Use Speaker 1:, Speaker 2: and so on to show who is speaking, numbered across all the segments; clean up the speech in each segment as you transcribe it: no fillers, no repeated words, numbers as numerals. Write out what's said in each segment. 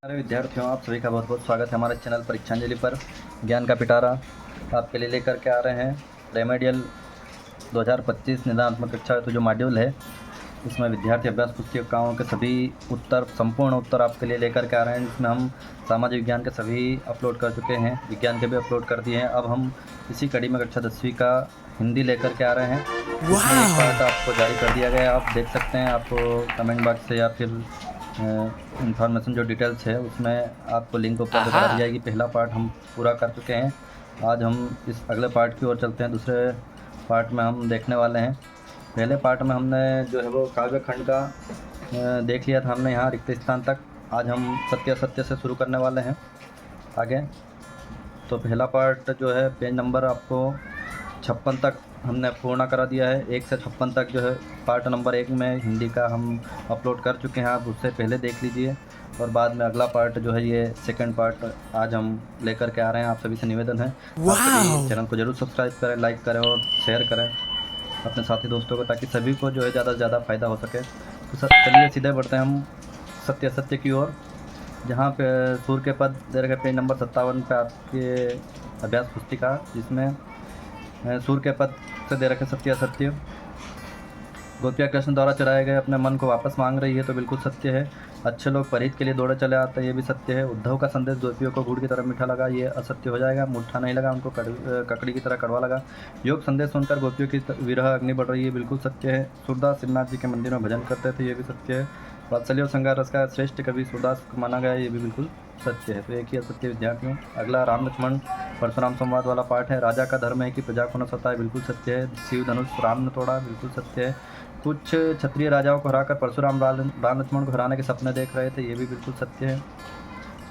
Speaker 1: हमारे विद्यार्थियों, आप सभी का बहुत बहुत स्वागत है हमारे चैनल परीक्षांजलि पर। ज्ञान का पिटारा आपके लिए लेकर के आ रहे हैं। रेमेडियल 2025 निदानात्मक कक्षा तो जो मॉड्यूल है, इसमें विद्यार्थी अभ्यास पुस्तिकाओं के सभी उत्तर, संपूर्ण उत्तर आपके लिए लेकर के आ रहे हैं। इसमें हम सामाजिक विज्ञान के सभी अपलोड कर चुके हैं, विज्ञान के भी अपलोड कर दिए हैं। अब हम इसी कड़ी में कक्षा 10वीं का हिंदी लेकर के आ रहे हैं। इसमें एक पार्ट आपको जारी कर दिया गया है, आप देख सकते हैं। आपको कमेंट बॉक्स से या फिर इंफॉर्मेशन जो डिटेल्स है उसमें आपको लिंक उपलब्ध करा दी जाएगी। पहला पार्ट हम पूरा कर चुके हैं। आज हम इस अगले पार्ट की ओर चलते हैं। दूसरे पार्ट में हम देखने वाले हैं, पहले पार्ट में हमने जो है वो काव्य खंड का देख लिया था हमने यहाँ रिक्त स्थान तक। आज हम सत्य असत्य से शुरू करने वाले हैं आगे। तो पहला पार्ट जो है पेज नंबर आपको 56 तक हमने पूर्ण करा दिया है। 1 से 56 तक जो है पार्ट नंबर 1 में हिंदी का हम अपलोड कर चुके हैं, आप उससे पहले देख लीजिए। और बाद में अगला पार्ट जो है ये सेकंड पार्ट आज हम लेकर के आ रहे हैं। आप सभी से निवेदन है, आप सभी चैनल को जरूर सब्सक्राइब करें, लाइक करें और शेयर करें अपने साथी दोस्तों को, ताकि सभी को जो है ज़्यादा से ज़्यादा फ़ायदा हो सके। तो चलिए सीधे बढ़ते हैं हम सत्य असत्य की ओर, जहाँ पे सूर्य के पद दे रखे पेज नंबर 57 पे आपके अभ्यास पुस्तिका, जिसमें सूर्य के पद से दे रखे सत्य असत्य। गोपियाँ कृष्ण द्वारा चराए गए अपने मन को वापस मांग रही है, तो बिल्कुल सत्य है। अच्छे लोग परिहित के लिए दौड़े चले आते हैं, ये भी सत्य है। उद्धव का संदेश गोपियों को गुड़ की तरह मीठा लगा, ये असत्य हो जाएगा। मूठा नहीं लगा, उनको ककड़ी की तरह कड़वा लगा। योग संदेश सुनकर गोपियों की विरह अग्नि बढ़ रही है, बिल्कुल सत्य है। सूरदास श्रीनाथ जी के मंदिर में भजन करते थे, ये भी सत्य है। वात्सल्य और श्रृंगार रस का श्रेष्ठ कवि सूरदास को माना गया, ये भी बिल्कुल सत्य है। तो एक ही असत्य विद्यार्थियों। अगला राम लक्ष्मण परशुराम संवाद वाला पाठ है। राजा का धर्म है कि प्रजा को न सताए, बिल्कुल सत्य है। शिव धनुष राम ने तोड़ा, बिल्कुल सत्य है। कुछ क्षत्रिय राजाओं को हराकर परशुराम राम लक्ष्मण को हराने के सपने देख रहे थे, ये भी बिल्कुल सत्य है।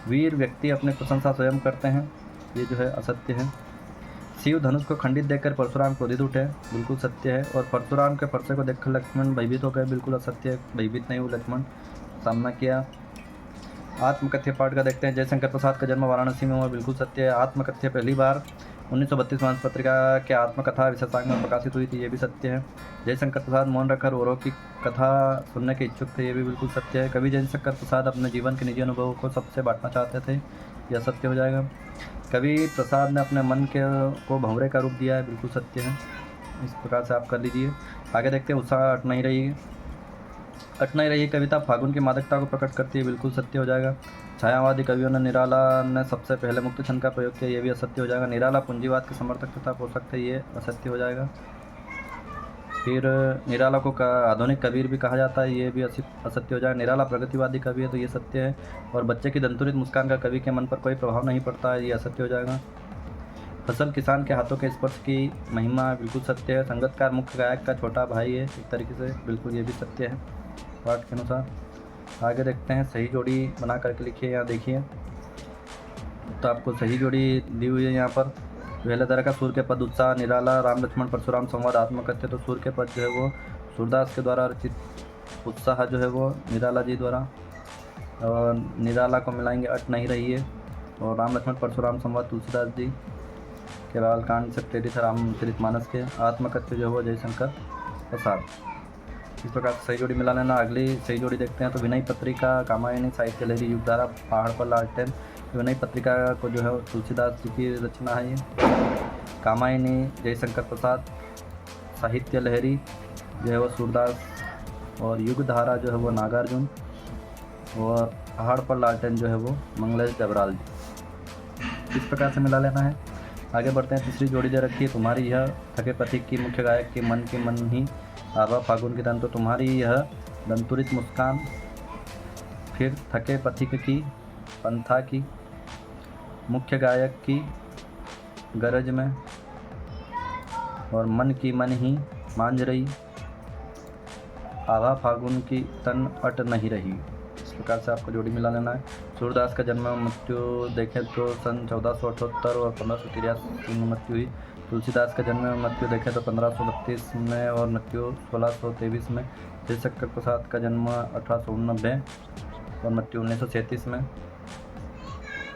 Speaker 1: वीर व्यक्ति अपनी प्रशंसा स्वयं करते हैं, ये जो है असत्य है। शिव धनुष को खंडित देखकर परशुराम क्रोधित उठे, बिल्कुल सत्य है। और परशुराम के फरसे को देखकर लक्ष्मण भयभीत हो गए, बिल्कुल असत्य है। भयभीत नहीं हुए लक्ष्मण, सामना किया। आत्मकथ्य पाठ का देखते हैं। जयशंकर प्रसाद का जन्म वाराणसी में हुआ, बिल्कुल सत्य है। आत्मकथ्य पहली बार 1932 मानस पत्रिका के आत्मकथा विशेषांक में प्रकाशित हुई थी, ये भी सत्य है। जयशंकर प्रसाद मौन रखकर औरों की कथा सुनने के इच्छुक थे, ये भी बिल्कुल सत्य है। कवि जयशंकर प्रसाद अपने जीवन के निजी अनुभवों को सबसे बांटना चाहते थे, यह सत्य हो जाएगा। कवि प्रसाद ने अपने मन के को भंवरे का रूप दिया है, बिल्कुल सत्य है। इस प्रकार से आप कर लीजिए। आगे देखते हैं। उत्साह अट नहीं रही कविता फागुन की मादकता को प्रकट करती है, बिल्कुल सत्य हो जाएगा। छायावादी कवियों ने निराला ने सबसे पहले मुक्त छंद का प्रयोग किया, ये भी असत्य हो जाएगा। निराला पूंजीवाद के समर्थक तथा पोषक थे, ये असत्य हो जाएगा। फिर निराला को आधुनिक कबीर भी कहा जाता है, ये भी असत्य हो जाएगा। निराला प्रगतिवादी कवि है, तो ये सत्य है। और बच्चे की दंतुरित मुस्कान का कवि के मन पर कोई प्रभाव नहीं पड़ता है, ये असत्य हो जाएगा। फसल किसान के हाथों के स्पर्श की महिमा, बिल्कुल सत्य है। संगतकार मुख्य गायक का छोटा भाई है, एक तरीके से, बिल्कुल ये भी सत्य है पाठ के अनुसार। आगे देखते हैं। सही जोड़ी बना करके लिखिए, यहाँ देखिए। तो आपको सही जोड़ी दी हुई है यहाँ पर। पहले तरह का सूर्य के पद उत्साह, निराला, राम लक्ष्मण परशुराम संवाद आत्मकथ्य। तो सूर्य के पद जो है वो सूरदास के द्वारा रचित, उत्साह जो है वो निराला जी द्वारा। और निराला को मिलाएंगे अट नहीं रही है। और राम लक्ष्मण परशुराम संवाद तुलसीदास जी के बालकांड से प्रेरित है, रामचरितमानस के। आत्मकथ्य जो है वो जयशंकर प्रसाद। इस प्रकार से सही जोड़ी मिला लेना। अगली सही जोड़ी देखते हैं। तो विनय पत्रिका, कामायनी, साहित्य लहरी, युगधारा, पहाड़ पर लालटेन। विनय पत्रिका को जो है तुलसीदास जी की रचना है ये। कामायनी जयशंकर प्रसाद, साहित्य लहरी जो है वो सूरदास, और युगधारा जो है वो नागार्जुन, और पहाड़ पर लालटेन जो है वो मंगलेश डबराल जी। इस प्रकार से मिला लेना है। आगे बढ़ते हैं। तीसरी जोड़ी दे रखी है। तुम्हारी यह थके पथिक की, मुख्य गायक के मन की मन ही आभा फागुन की दंत। तो तुम्हारी यह दंतुरित मुस्कान, फिर थके पथिक की, पंथा की, मुख्य गायक की गरज में, और मन की मन ही मांझ रही, आभा फागुन की तन अट नहीं रही। इस प्रकार से आपको जोड़ी मिला लेना है। सूरदास का जन्म मृत्यु देखें तो सन 1478 और 1583 में मृत्यु हुई। तुलसीदास का जन्म मृत्यु देखें तो 1532 में और मृत्यु 1623 में। जयशंकर प्रसाद का जन्म 1889 और मृत्यु 1937 में।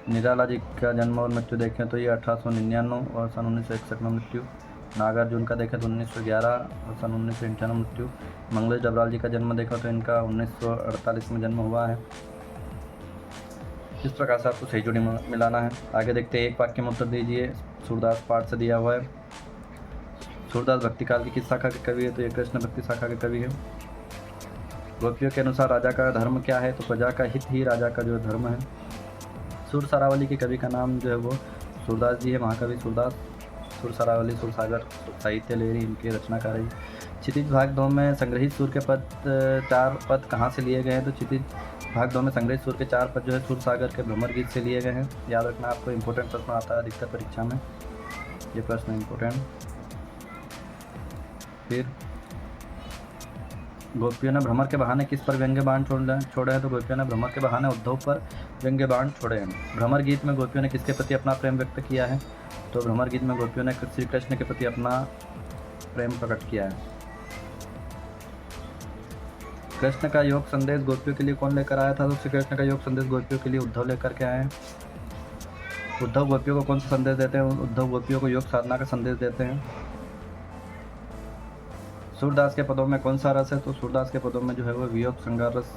Speaker 1: निराला जी का जन्म और मृत्यु देखें तो ये 1899 और सन 1961 में मृत्यु। नागार्जुन का देखें तो 1911 और सन 1998 मृत्यु। मंगलेश डबराल जी का जन्म देखा तो इनका 1948 में जन्म हुआ है। इस प्रकार से आपको सही जोड़ी मिलाना है। आगे देखते हैं, एक वाक्य में उत्तर दीजिए। सूरदास पाठ से दिया हुआ है। सूरदास भक्ति काल की किस शाखा के कवि है? तो ये कृष्ण भक्ति शाखा के कवि है। गोपियों के अनुसार राजा का धर्म क्या है? तो प्रजा का हित ही राजा का जो धर्म है। सुर सरावली के कवि का नाम जो है वो सूरदास जी है, महाकवि सूरदास। सुर सरावली, सुरसागर, साहित्य लेरी इनके रचनाकार है। क्षितिज भाग 2 में संग्रहित सुर के पद 4 पद कहाँ से लिए गए हैं? तो क्षितिज भाग 2 में संग्रहित सुर के 4 पद जो है सुर सागर के भ्रमर गीत से लिए गए हैं। याद रखना, आपको इंपॉर्टेंट प्रश्न आता है अधिकतर परीक्षा में, ये प्रश्न इंपॉर्टेंट। फिर गोपियों ने भ्रमर के बहाने किस पर व्यंग्य बाण छोड़े हैं? तो गोपियों ने भ्रमर के बहाने उद्धव पर व्यंग्य बाण छोड़े हैं। भ्रमर गीत में गोपियों ने किसके प्रति अपना प्रेम व्यक्त किया है? तो भ्रमर गीत में गोपियों ने श्री कृष्ण के प्रति अपना प्रेम प्रकट किया है। कृष्ण का योग संदेश गोपियों के लिए कौन लेकर आया था? तो श्री कृष्ण का योग संदेश गोपियों के लिए उद्धव लेकर के आए हैं। उद्धव गोपियों को कौन सा संदेश देते हैं? उद्धव गोपियों को योग साधना का संदेश देते हैं। सूरदास के पदों में कौन सा रस है? तो सूरदास के पदों में जो है वो वियोग श्रृंगार रस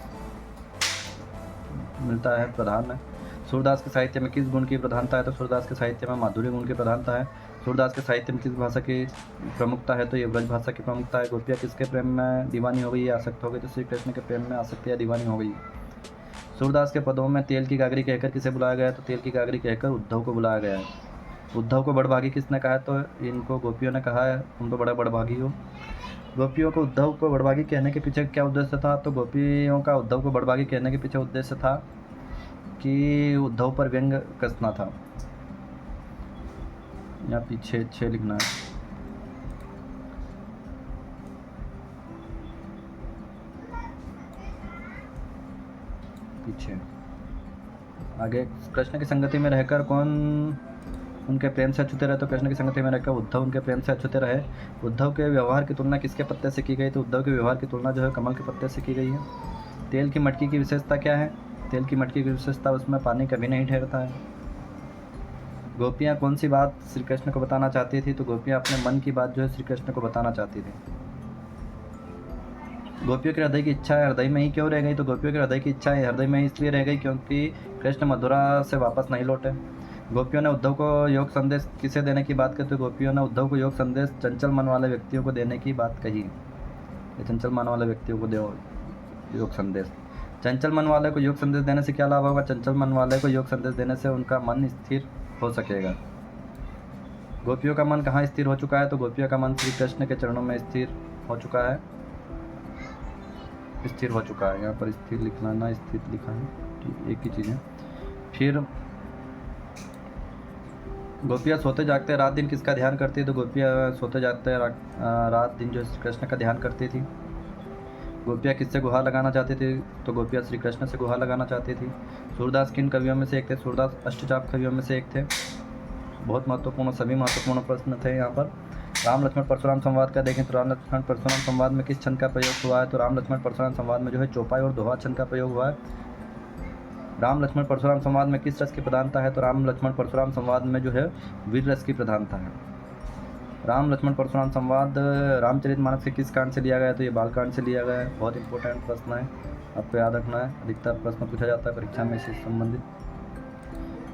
Speaker 1: मिलता है, प्रधान है। सूरदास के साहित्य में किस गुण की प्रधानता है? तो सूरदास के साहित्य में माधुर्य गुण की प्रधानता है। सूरदास के साहित्य में किस भाषा की प्रमुखता है? तो ये ब्रज भाषा की प्रमुखता है। गोपियाँ किसके प्रेम में दीवानी हो गई या आसक्त हो गई? तो श्री कृष्ण के प्रेम में आसक्ति या दीवानी हो गई। सूरदास के पदों में तेल की गागरी कहकर किसे बुलाया गया? तो तेल की गागरी कहकर उद्धव को बुलाया गया है। उद्धव को बड़भागी किसने कहा है? तो इनको गोपियों ने कहा है, तुम तो बड़ा बड़भागी हो। गोपियों को उद्धव को बड़भागी कहने के पीछे क्या उद्देश्य था? तो गोपियों का उद्धव को बड़भागी कहने के पीछे उद्देश्य था कि उद्धव पर व्यंग कसना था। यहाँ पीछे 6 लिखना है। पीछे आगे, कृष्ण की संगति में रहकर कौन उनके प्रेम से अछूते रहे? तो कृष्ण की संगति में रहकर उद्धव उनके प्रेम से अछूते रहे। उद्धव के व्यवहार की तुलना किसके पत्ते से की गई? तो उद्धव के व्यवहार की तुलना जो है कमल के पत्ते से की गई है। तेल की मटकी की विशेषता क्या है? तेल की मटकी की विशेषता, उसमें पानी कभी नहीं ठहरता है। गोपियाँ कौन सी बात श्री कृष्ण को बताना चाहती थी? तो गोपियाँ अपने मन की बात जो है श्री कृष्ण को बताना चाहती थी। गोपियों के हृदय की इच्छा हृदय में ही क्यों रह गई? तो गोपियों के हृदय की इच्छा हृदय में इसलिए रह गई क्योंकि कृष्ण मथुरा से वापस नहीं लौटे। गोपियों ने उद्धव को योग संदेश किसे देने की बात करते? गोपियों ने उद्धव को योग संदेश चंचल मन वाले व्यक्तियों को देने की बात कही। चंचल मन वाले व्यक्तियों को दो योग संदेश। चंचल मन वाले को योग संदेश देने से क्या लाभ होगा? चंचल मन वाले को योग संदेश देने से उनका मन स्थिर हो सकेगा। गोपियों का मन कहाँ स्थिर हो चुका है? तो गोपियों का मन श्री कृष्ण के चरणों में स्थिर हो चुका है। स्थिर हो चुका है, यहाँ पर स्थिर लिखना ना स्थिर लिखा है, ठीक एक ही चीज़ है। फिर गोपियाँ सोते जागते रात दिन किसका ध्यान करती? तो गोपियाँ सोते जागते रात दिन जो कृष्ण का ध्यान करती थी। गोपियाँ किससे गुहार लगाना चाहती थी? तो गोपियाँ श्री कृष्ण से गुहार लगाना चाहती थी। सूरदास किन कवियों में से एक थे? सूरदास अष्टचाप कवियों में से एक थे। बहुत महत्वपूर्ण, सभी महत्वपूर्ण प्रश्न थे यहाँ पर। राम लक्ष्मण परशुराम संवाद का देखें तो राम लक्ष्मण परशुराम संवाद में किस छंद का प्रयोग हुआ है? तो राम लक्ष्मण परशुराम संवाद में जो है चौपाई और दोहा छंद का प्रयोग हुआ है। राम लक्ष्मण परशुराम संवाद में किस रस की प्रधानता है? तो राम लक्ष्मण परशुराम संवाद में जो है वीर रस की प्रधानता है। राम लक्ष्मण परशुराम संवाद रामचरितमानस के किस कांड से लिया गया है? तो ये बाल कांड से लिया गया है। बहुत इंपॉर्टेंट प्रश्न है, आपको याद रखना है, अधिकतर प्रश्न पूछा जाता है परीक्षा में इससे संबंधित।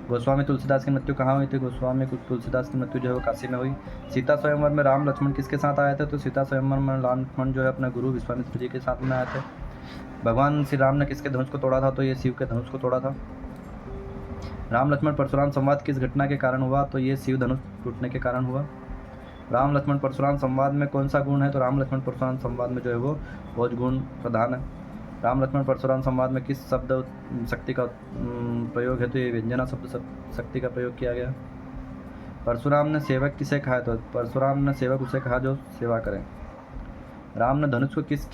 Speaker 1: गोस्वामी तुलसीदास की मृत्यु कहाँ हुई थी? गोस्वामी तुलसीदास की मृत्यु जो है वो काशी में हुई। सीता स्वयंवर में राम लक्ष्मण किसके साथ आए थे? तो सीता स्वयंवर में राम लक्ष्मण जो है अपने गुरु विश्वामित्र जी के साथ में आए थे। भगवान श्री राम ने किसके धनुष को तोड़ा था? तो ये शिव के धनुष को तोड़ा था। राम लक्ष्मण परशुराम संवाद किस घटना के कारण हुआ? तो ये शिव धनुष टूटने के कारण हुआ। राम लक्ष्मण परशुराम संवाद में कौन सा गुण है? तो राम लक्ष्मण परशुराम संवाद में जो है वो भोज गुण प्रधान है। राम लक्ष्मण परशुराम संवाद में किस शब्द शक्ति का प्रयोग है? तो ये व्यंजना शब्द शक्ति का प्रयोग किया गया। परशुराम ने सेवक किसे कहा? तो परशुराम ने सेवक उसे कहा जो सेवा करे। राम ने धनुष को किस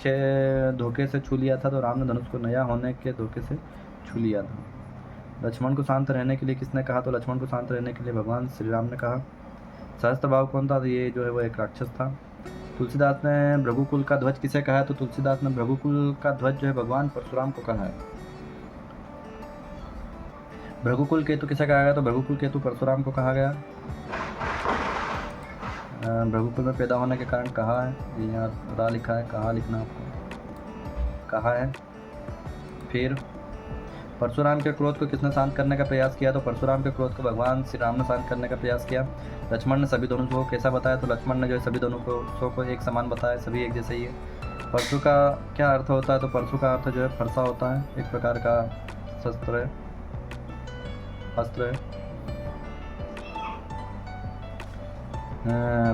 Speaker 1: धोखे से छू लिया था? तो राम ने धनुष को नया होने के धोखे से छू लिया था। लक्ष्मण को शांत रहने के लिए किसने कहा? तो लक्ष्मण को शांत रहने के लिए भगवान श्री राम ने कहा। सहस्त्रभाव कौन था? तो ये जो है वो एक राक्षस था। तुलसीदास ने भृगुकुल का ध्वज किसे कहा है? तो तुलसीदास ने भृगुकुल का ध्वज जो है भगवान परशुराम को कहा है। भृगुकुल केतु किसे कहा गया? तो भृगुकुल केतु परशुराम को कहा गया। भृगुकुल में पैदा होने के कारण कहा है, ये यहाँ रा लिखा है, कहा लिखना आपको, कहा है। फिर परशुराम के क्रोध को किसने शांत करने का प्रयास किया? तो परशुराम के क्रोध को भगवान श्री राम ने शांत करने का प्रयास किया। लक्ष्मण ने सभी दोनों को कैसा बताया? तो लक्ष्मण ने जो है सभी दोनों को एक समान बताया, सभी एक जैसे ही है। परशु का क्या अर्थ होता है? तो परशु का अर्थ जो है फरसा होता है, एक प्रकार का शस्त्र है, अस्त्र है।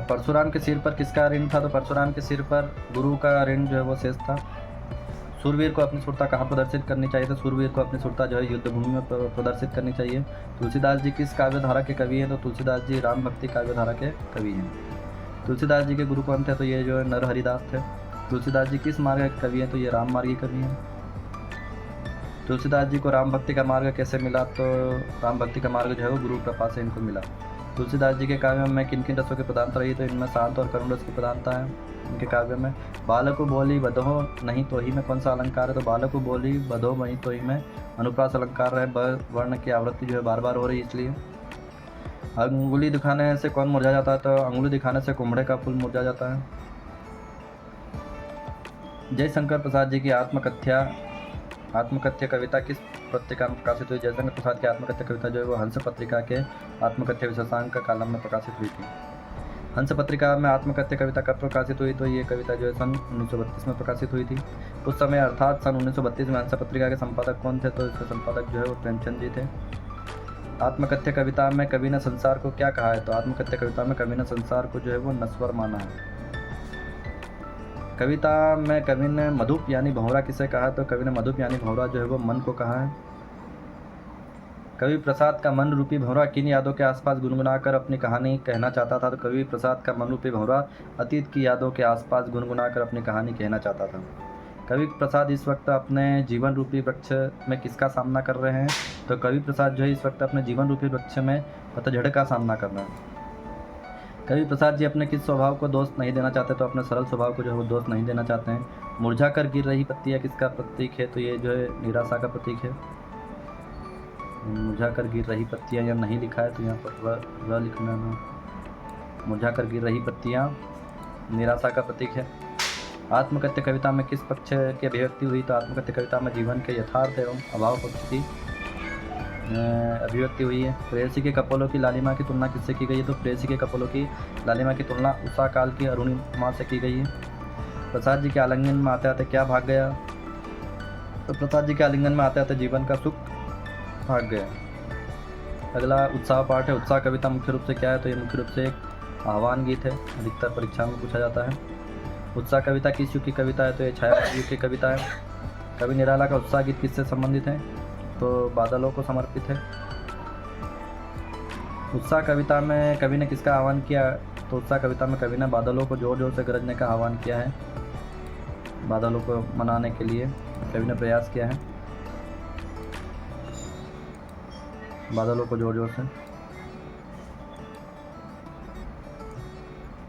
Speaker 1: परशुराम के सिर पर किसका ऋण था? तो परशुराम के सिर पर गुरु का ऋण जो है वो शेष था। सूरवीर को अपनी शूरता कहाँ प्रदर्शित करनी चाहिए? तो सूरवीर को अपनी शूरता जो है युद्ध भूमि में प्रदर्शित करनी चाहिए। तुलसीदास जी किस काव्य धारा के कवि हैं? तो तुलसीदास जी राम भक्ति काव्य धारा के कवि हैं। तुलसीदास जी के गुरु कौन थे? तो ये जो है नरहरिदास थे। तुलसीदास जी किस मार्ग के कवि हैं? तो ये राम मार्गी कवि हैं। तुलसीदास जी को राम भक्ति का मार्ग कैसे मिला? तो राम भक्ति का मार्ग जो है वो गुरु कृपा से इनको मिला। तुलसीदास जी के काव्य में किन किन रसों की प्रधानता रही? तो इनमें शांत और करुण रस की प्रधानता है इनके काव्य में। बालको बोली बधो नहीं तो ही में कौन सा अलंकार है? तो बालको बोली बधो नहीं तो ही में अनुप्रास अलंकार है। वर्ण की आवृत्ति जो है बार बार हो रही है इसलिए। अंगुली दिखाने से कौन मुरझा जाता है? तो अंगुली दिखाने से कुम्भड़े का फूल मुरझा जाता है। जयशंकर प्रसाद जी की आत्मकथ्य कविता किस पत्रिका में प्रकाशित हुई? जयशंकर प्रसाद की आत्मकथ्य कविता जो है वो हंस पत्रिका के आत्मकथ्य विशेषांक का कॉलम में प्रकाशित हुई थी। हंस पत्रिका में आत्मकथ्य कविता कब प्रकाशित हुई? तो ये कविता जो है सन 1932 में प्रकाशित हुई थी। उस समय अर्थात सन 1932 में हंस पत्रिका के संपादक कौन थे? तो इसके संपादक जो है वो प्रेमचंद जी थे। आत्मकथ्य कविता में कवि ने संसार को क्या कहा है? तो आत्मकथ्य कविता में कवि ने संसार को जो है वो नश्वर माना है। कविता में कवि ने मधुप यानी भंवरा किसे कहा? तो कवि ने मधुप यानी भंवरा जो है वो मन को कहा है। कवि प्रसाद का मन रूपी भंवरा किन यादों के आसपास गुनगुनाकर अपनी कहानी कहना चाहता था? तो कवि प्रसाद का मन रूपी भंवरा अतीत की यादों के आसपास गुनगुनाकर अपनी कहानी कहना चाहता था। कवि प्रसाद इस वक्त अपने जीवन रूपी वृक्ष में किसका सामना कर रहे हैं? तो कवि प्रसाद जो है इस वक्त अपने जीवन रूपी वृक्ष में पतझड़ का सामना कर रहे हैं। कवि प्रसाद जी अपने किस स्वभाव को दोष नहीं देना चाहते? तो अपने सरल स्वभाव को जो है वो दोष नहीं देना चाहते हैं। मुरझा कर गिर रही पत्तियाँ किसका प्रतीक है? तो ये जो है निराशा का प्रतीक है। मुरझा कर गिर रही पत्तियाँ यहाँ नहीं लिखा है तो यहाँ पर र लिखना है। मुरझा कर गिर रही पत्तियाँ निराशा का प्रतीक है। आत्मकथ्य कविता में किस पक्ष की अभिव्यक्ति हुई? तो आत्मकथ्य कविता में जीवन के यथार्थ एवं अभाव पक्ष की अभिव्यक्ति हुई है। प्रेयसी के कपोलों की लालिमा की तुलना किससे की गई है? तो प्रेयसी के कपोलों की लालिमा की तुलना उषा काल की अरुणिमा से की गई है। प्रसाद जी के आलिंगन में आते आते क्या भाग गया? तो प्रसाद जी के आलिंगन में आते आते जीवन का सुख भाग गया। अगला उत्साह पाठ है। उत्साह कविता मुख्य रूप से क्या है? तो ये मुख्य रूप से एक आह्वान गीत है, अधिकतर परीक्षा में पूछा जाता है। उत्साह कविता किस युग की कविता है? तो ये छायावाद युग की कविता है। कवि निराला का उत्साह गीत किससे संबंधित है? तो बादलों को समर्पित है। उत्साह कविता में कवि ने किसका आह्वान किया? तो उत्साह कविता में कवि ने बादलों को जोर जोर से गरजने का आह्वान किया है। बादलों को मनाने के लिए कवि ने प्रयास किया है। बादलों को जोर जोर से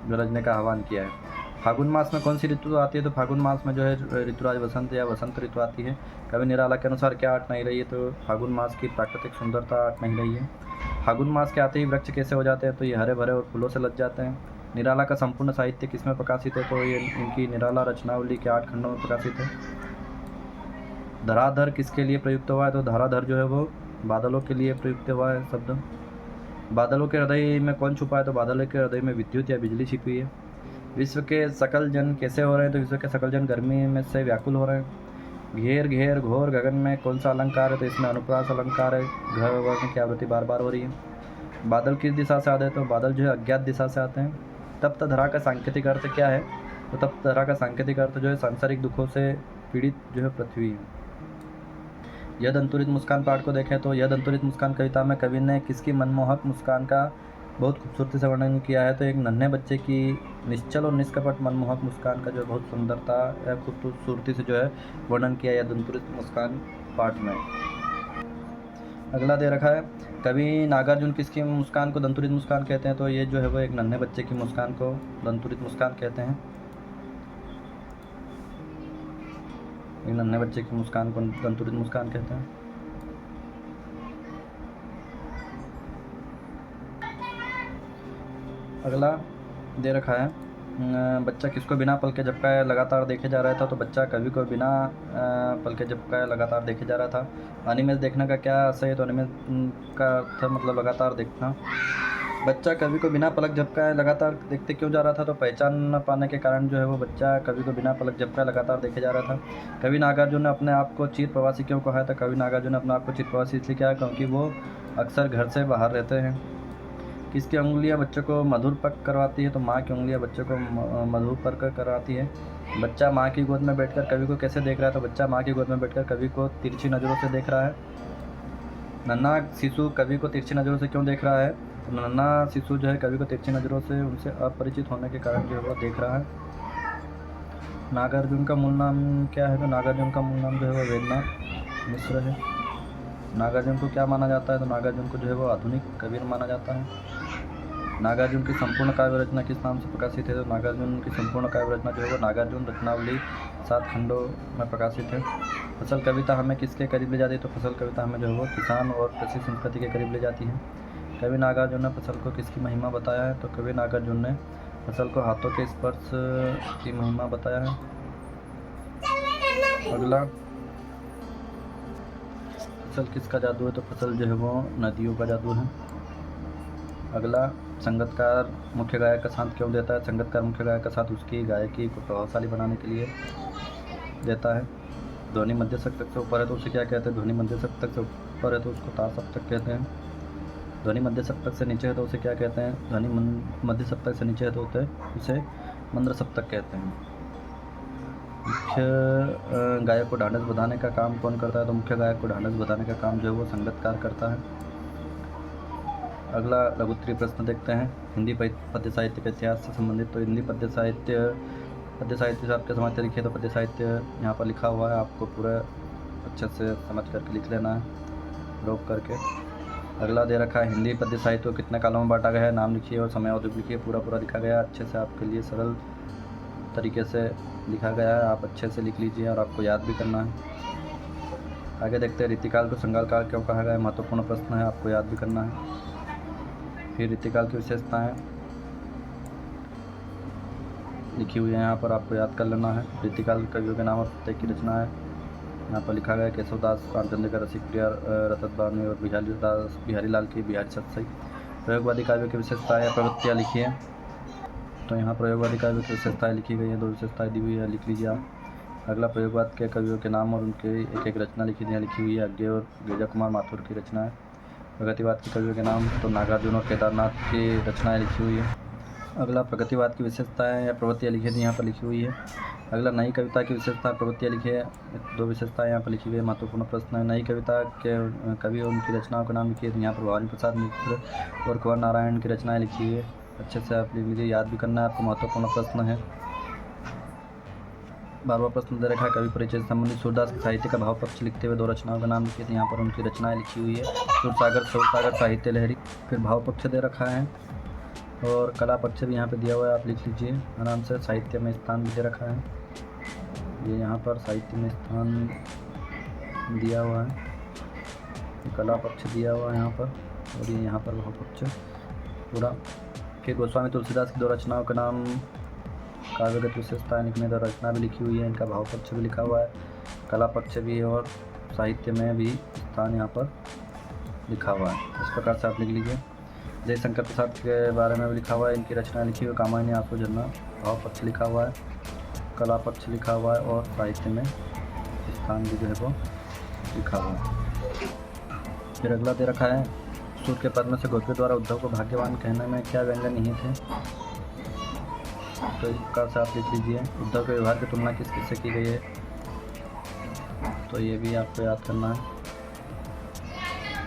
Speaker 1: गरजने का आह्वान किया है। फागुन मास में कौन सी ऋतु आती है? तो फागुन मास में जो है ऋतुराज वसंत या वसंत ऋतु आती है। कवि निराला के अनुसार क्या आठ नहीं रही है? तो फागुन मास की प्राकृतिक सुंदरता आठ नहीं रही है। फागुन मास के आते ही वृक्ष कैसे हो जाते हैं? तो ये हरे भरे और फूलों से लग जाते हैं। निराला का संपूर्ण साहित्य किसमें प्रकाशित है? तो ये इनकी निराला रचनावली के 8 खंडों में प्रकाशित है। धराधर किसके लिए प्रयुक्त हुआ है? तो धराधर जो है वो बादलों के लिए प्रयुक्त हुआ है शब्द। बादलों के हृदय में कौन छुपा है? तो बादलों के हृदय में विद्युत या बिजली छिपी है। विश्व के सकल जन कैसे हो रहे हैं? तो विश्व के सकल जन गर्मी में से व्याकुल हो रहे हैं। घेर घेर घोर गगन में कौन सा अलंकार है? तो इसमें अनुप्रास अलंकार है। घर वर्ण की आवृत्ति बार बार हो रही है। बादल किस दिशा से आते हैं? तो बादल जो है अज्ञात दिशा से आते हैं। तप्त धरा का सांकेतिक अर्थ क्या है? तो तप्त धरा का सांकेतिक अर्थ जो है सांसारिक दुखों से पीड़ित जो है पृथ्वी है। यद अंतुरित मुस्कान पाठ को देखें तो यद अंतुरित मुस्कान कविता में कवि ने किसकी मनमोहक मुस्कान का बहुत खूबसूरती से वर्णन किया है? तो एक नन्हे बच्चे की निश्चल और निष्कपट मनमोहक मुस्कान का जो बहुत सुंदरता या खूबसूरती से जो है वर्णन किया यद अंतुरित मुस्कान पाठ में। अगला दे रखा है कवि नागार्जुन किसकी मुस्कान को दंतुरित मुस्कान कहते हैं? तो ये जो है वो एक नन्हे बच्चे की मुस्कान को दंतुरित मुस्कान कहते हैं। एक नन्हे बच्चे की मुस्कान को दंतुरित मुस्कान कहते हैं। अगला दे रखा है बच्चा किसको बिना पल के झपकाए लगातार देखे जा रहा था, तो बच्चा कवि को बिना पल के झपकाए लगातार देखे जा रहा था। अनिमेष देखने का क्या अर्थ है, तो अनिमेष का अर्थ मतलब लगातार देखना। बच्चा कवि को बिना पलक झपकाए लगातार देखते क्यों जा रहा था, तो पहचान न पाने के कारण जो है वो बच्चा कवि को बिना पलक झपकाए लगातार देखे जा रहा था। कवि नागार्जुन ने अपने आप को चिर प्रवासी क्यों कहा था, कवि नागार्जुन ने अपने आप को चिर प्रवासी इसलिए किया क्योंकि वो अक्सर घर से बाहर रहते हैं। किसकी उंगलियां बच्चों को मधुर पक करवाती है, तो माँ की उंगलियां बच्चों को मधुर पक करवाती है। बच्चा माँ की गोद में बैठकर कवि को कैसे देख रहा है, तो बच्चा माँ की गोद में बैठकर कवि को तिरछी नज़रों से देख रहा है। नन्हा शिशु कवि को तिरछी नज़रों से क्यों देख रहा है, तो नन्हा शिशु जो है कवि को तिरछी नज़रों से उनसे अपरिचित होने के कारण जो है वो देख रहा है। नागार्जुन का मूल नाम क्या है, तो नागार्जुन का मूल नाम जो है वो वेदनाथ मिश्र है। नागार्जुन को क्या माना जाता है, तो नागार्जुन को जो है वो आधुनिक कबीर माना जाता है। नागार्जुन की संपूर्ण काव्य रचना किस नाम से प्रकाशित है, तो नागार्जुन की संपूर्ण काव्य रचना जो है वो नागार्जुन रचनावली 7 खंडों में प्रकाशित है। फसल कविता हमें किसके करीब ले जाती है, तो फसल कविता हमें जो है वो किसान और कृषि संस्कृति के करीब ले जाती है। कवि नागार्जुन ने फसल को किसकी महिमा बताया है, तो कवि नागार्जुन ने फसल को हाथों के स्पर्श की महिमा बताया है। अगला, फसल किसका जादू है, तो फसल जो है वो नदियों का जादू है। अगला, संगीतकार मुख्य गायक का साथ क्यों देता है, संगीतकार मुख्य गायक का साथ उसकी गायकी को प्रभावशाली बनाने के लिए देता है। ध्वनि मध्य सप्तक से ऊपर है तो उसे क्या कहते हैं, ध्वनि मध्य सप्तक से ऊपर है तो उसको तार सप्तक कहते हैं। ध्वनि मध्य सप्तक से नीचे है तो उसे क्या कहते हैं, ध्वनि मध्य सप्तक से नीचे है तो उसे मंद्र सप्तक कहते हैं। मुख्य गायक को ढांढस बधाने का काम कौन करता है, तो मुख्य गायक को ढांढस बधाने का काम जो है वो संगीतकार करता है। अगला लघुत्तरीय प्रश्न देखते हैं, हिंदी पद्य साहित्य के इतिहास से संबंधित। तो हिंदी पद्य साहित्य से आपके समझते लिखिए, तो पद्य साहित्य यहाँ पर लिखा हुआ है, आपको पूरा अच्छे से समझ करके लिख लेना है रोक करके। अगला दे रखा है, हिंदी पद्य साहित्य को कितने कालों में बांटा गया है, नाम लिखिए और समय अवधि लिखिए। पूरा लिखा गया अच्छे से, आपके लिए सरल तरीके से लिखा गया है, आप अच्छे से लिख लीजिए और आपको याद भी करना है। आगे देखते हैं, रीतिकाल को संगाल काल क्यों कहा गया है, महत्वपूर्ण प्रश्न है, आपको याद भी करना है। फिर रीतिकाल की विशेषताएं लिखी हुई है, यहाँ पर आपको याद कर लेना है। रीतिकाल कवियों के नाम और प्रत्येक की रचना है, यहाँ पर लिखा गया है केशवदास, रामचंद्र का रसिक प्रिया, रतत बानी और बिहारी लाल की बिहारी सत्सई। प्रयोगवादी काव्यों की विशेषताएं या प्रवृत्तियाँ लिखी है, तो यहाँ प्रयोगवादी काव्यों की विशेषताएं लिखी गई हैं, 2 विशेषताएं दी हुई है, लिख लीजिए आप। अगला, प्रयोगवाद के कवियों के नाम और उनके एक रचना लिखी हुई है, अज्ञे और गिरिजा कुमार माथुर की रचना है। प्रगतिवाद के कवियों के नाम, तो नागार्जुन और केदारनाथ की रचनाएं लिखी हुई है। अगला, प्रगतिवाद की विशेषताएं या प्रवृत्तियाँ लिखी थी, यहाँ पर लिखी हुई है। अगला, नई कविता की विशेषता प्रवृत्तियाँ लिखी है, 2 विशेषताएं यहाँ पर लिखी हुई है, महत्वपूर्ण प्रश्न है। नई कविता के कवि और उनकी रचनाओं का नाम लिखिए, तो यहाँ पर भवानी प्रसाद मिश्र और कुंवर नारायण की रचनाएँ लिखी हुई है, अच्छे से आप लिख लीजिए, याद भी करना है आपको, महत्वपूर्ण प्रश्न है। 12वां प्रश्न दे रखा है, कवि परिचय से संबंधित। सूरदास के साहित्य का भाव पक्ष लिखते हुए 2 रचनाओं का नाम लिखिए, तो यहाँ पर उनकी रचनाएं लिखी हुई है, शोरसागर साहित्य लहरी। फिर भाव पक्ष दे रखा है और कला पक्ष भी यहाँ पे दिया हुआ है, आप लिख लीजिए आराम से। साहित्य में स्थान भी दे रखा है, ये यहाँ पर साहित्य में स्थान दिया हुआ है, कला पक्ष दिया हुआ है यहाँ पर, और ये यहाँ पर भाव पक्ष पूरा। फिर गोस्वामी तुलसीदास की 2 रचनाओं का नाम, काव्यगत विशेषताएं लिखने, 2 रचना भी लिखी हुई है, इनका भाव पक्ष भी लिखा हुआ है, कला पक्ष भी है और साहित्य में भी स्थान यहाँ पर लिखा हुआ है। इस प्रकार से आप लिख लीजिए। जयशंकर प्रसाद के बारे में भी लिखा हुआ है, इनकी रचना लिखी हुई, कामायनी आंसू झरना, भाव पक्ष लिखा हुआ है, कला पक्ष लिखा हुआ है और साहित्य में स्थान भी जो है वो लिखा हुआ है। फिर अगला दे रखा है, सूर के पद्म से गोपियों द्वारा उद्धव को भाग्यवान कहने में क्या व्यंजन निहित है, तो इस प्रकार से आप लिख लीजिए। उद्धव के व्यवहार की तुलना किस किससे की गई है, तो ये भी आपको याद करना है,